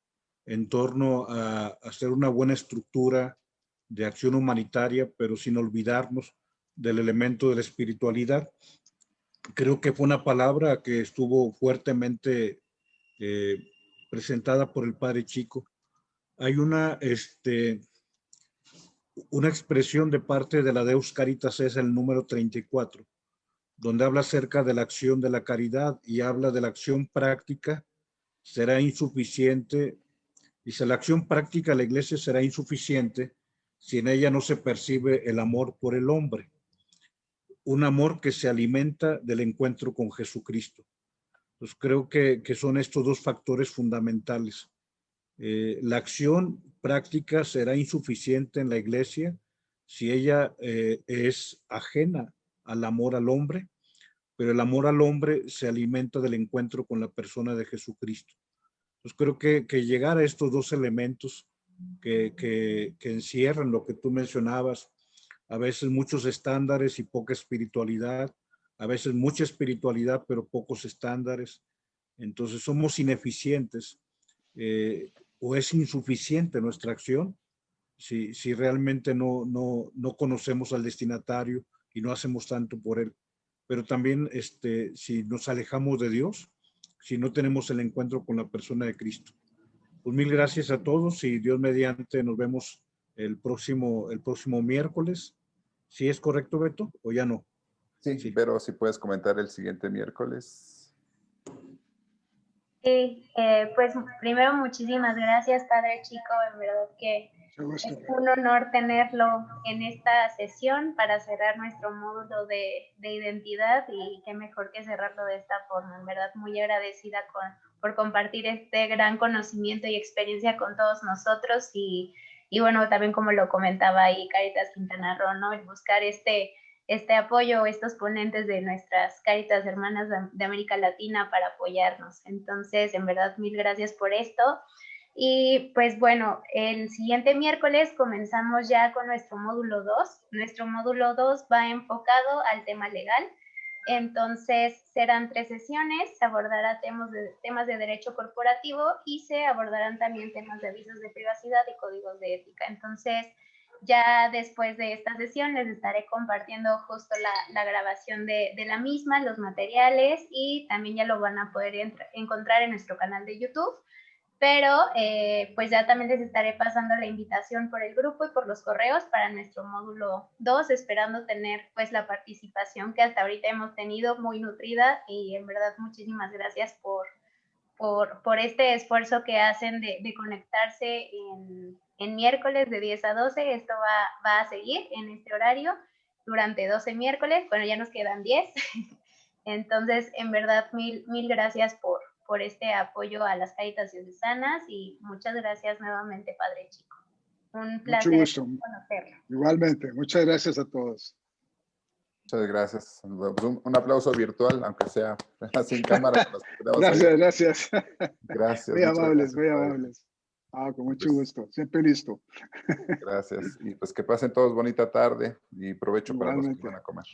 en torno a hacer una buena estructura de acción humanitaria, pero sin olvidarnos del elemento de la espiritualidad. Creo que fue una palabra que estuvo fuertemente presentada por el Padre Chico. Hay una expresión de parte de la Deus Caritas, es el número 34, donde habla acerca de la acción de la caridad y habla de la acción práctica, será insuficiente. Dice, la acción práctica de la iglesia será insuficiente si en ella no se percibe el amor por el hombre, un amor que se alimenta del encuentro con Jesucristo. Pues creo que son estos 2 factores fundamentales. La acción práctica será insuficiente en la iglesia si ella es ajena al amor al hombre, pero el amor al hombre se alimenta del encuentro con la persona de Jesucristo. Entonces creo que llegar a estos 2 elementos que encierran lo que tú mencionabas, a veces muchos estándares y poca espiritualidad, a veces mucha espiritualidad pero pocos estándares, entonces somos ineficientes o es insuficiente nuestra acción si realmente no conocemos al destinatario y no hacemos tanto por él. Pero también si nos alejamos de Dios, si no tenemos el encuentro con la persona de Cristo. Pues mil gracias a todos y Dios mediante nos vemos el próximo miércoles. ¿Sí es correcto, Beto, o ya no? Sí, Sí. pero si puedes comentar el siguiente miércoles. Sí, pues primero muchísimas gracias, Padre Chico, en verdad que es un honor tenerlo en esta sesión para cerrar nuestro módulo de identidad y qué mejor que cerrarlo de esta forma. En verdad muy agradecida por compartir este gran conocimiento y experiencia con todos nosotros y bueno, también como lo comentaba ahí Cáritas Quintana Roo, ¿no? El buscar este apoyo, estos ponentes de nuestras Cáritas hermanas de América Latina para apoyarnos. Entonces, en verdad, mil gracias por esto. Y pues bueno, el siguiente miércoles comenzamos ya con nuestro módulo 2. Nuestro módulo 2 va enfocado al tema legal. Entonces, serán 3 sesiones, se abordará temas de derecho corporativo y se abordarán también temas de avisos de privacidad y códigos de ética. Entonces, ya después de esta sesión les estaré compartiendo justo la grabación de la misma, los materiales y también ya lo van a poder encontrar en nuestro canal de YouTube. Pero pues ya también les estaré pasando la invitación por el grupo y por los correos para nuestro módulo 2, esperando tener pues la participación que hasta ahorita hemos tenido muy nutrida y en verdad muchísimas gracias por este esfuerzo que hacen de conectarse en miércoles de 10 a 12. Esto va a seguir en este horario durante 12 miércoles. Bueno, ya nos quedan 10. Entonces, en verdad, mil gracias por este apoyo a las Cáritas diocesanas y muchas gracias nuevamente, Padre Chico. Un placer conocerlo. Igualmente, muchas gracias a todos. Muchas gracias. Un aplauso virtual, aunque sea así en cámara. Gracias. Gracias. Muy amables, gracias, muy amables. Con mucho gusto. Siempre listo. Gracias. Y pues que pasen todos bonita tarde y provecho Igualmente. para los que van a comer.